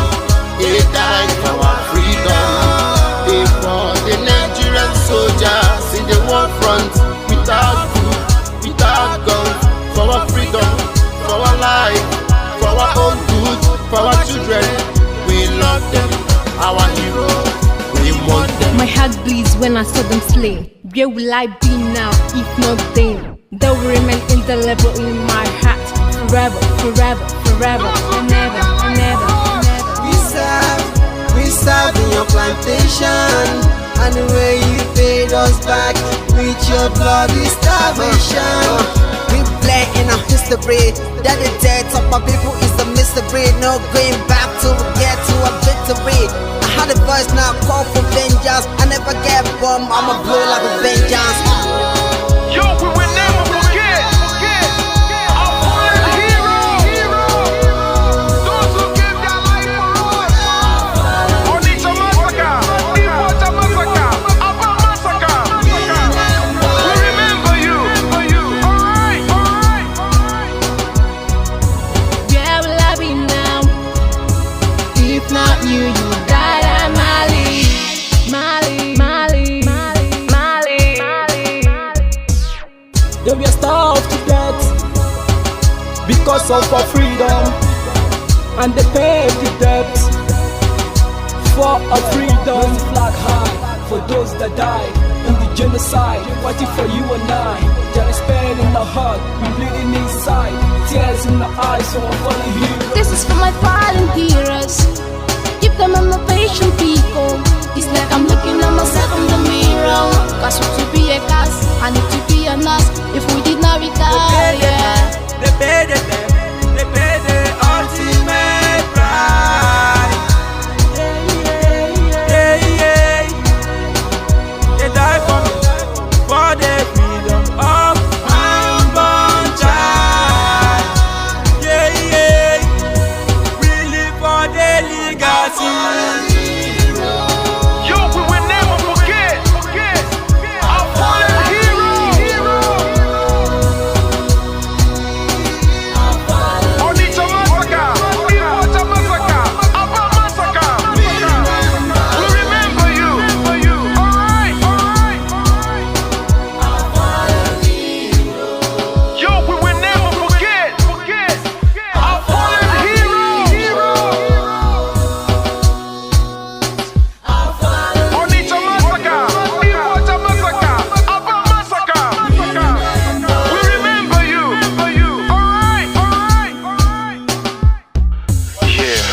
They died for our freedom. They fought the Nigerian soldiers in the war front. Without food, without guns. For our freedom, for our life, for our own good, for our children. We love them, our heroes. We want them.
My heart bleeds when I saw them slain. Where will I be now if not then? They will remain indelible in my heart. Forever, forever, forever, and ever, and ever, and ever.
We serve in your plantation, and the way you paid us back with your bloody starvation. We play in our history that the death of my people is a mystery. No going back to get to a victory. I had a voice now call for vengeance. I never get bombed, I'ma blow like a vengeance.
Yo, we will never forget our fallen heroes. Those who gave their life for us. Onitsha massacre, Iwata massacre, Aba massacre. We remember you. Alright.
Where will I be now? If not you, you died at Mali.
They were starved to death because of our freedom, and they paid the debt for our freedom. Flag high for those that died in the genocide, fighting for you and I. There is pain in the heart, we bleeding inside, tears in the eyes, so I'm falling here.
This is for my fallen heroes. Keep them on the patient people. It's like I'm looking at myself in the mirror. Cause to be a cast, I need to be a nurse. If we did not retire,
They pay the ultimate price. They die for me, for the freedom of my unborn child. We live for the legacy.
Yo, we will never forget our fallen heroes. Onitsha massacre, Iwata massacre, Aba massacre. We remember you. Alright. Yo, we will never forget our fallen heroes. Onitsha massacre, Iwata massacre, Aba massacre. We remember you. Alright.
Yeah,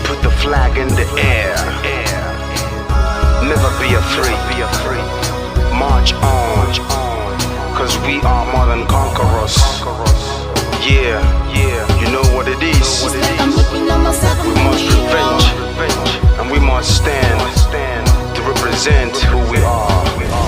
put the flag in the air. Never be afraid. March on, cause we are more than conquerors. Yeah,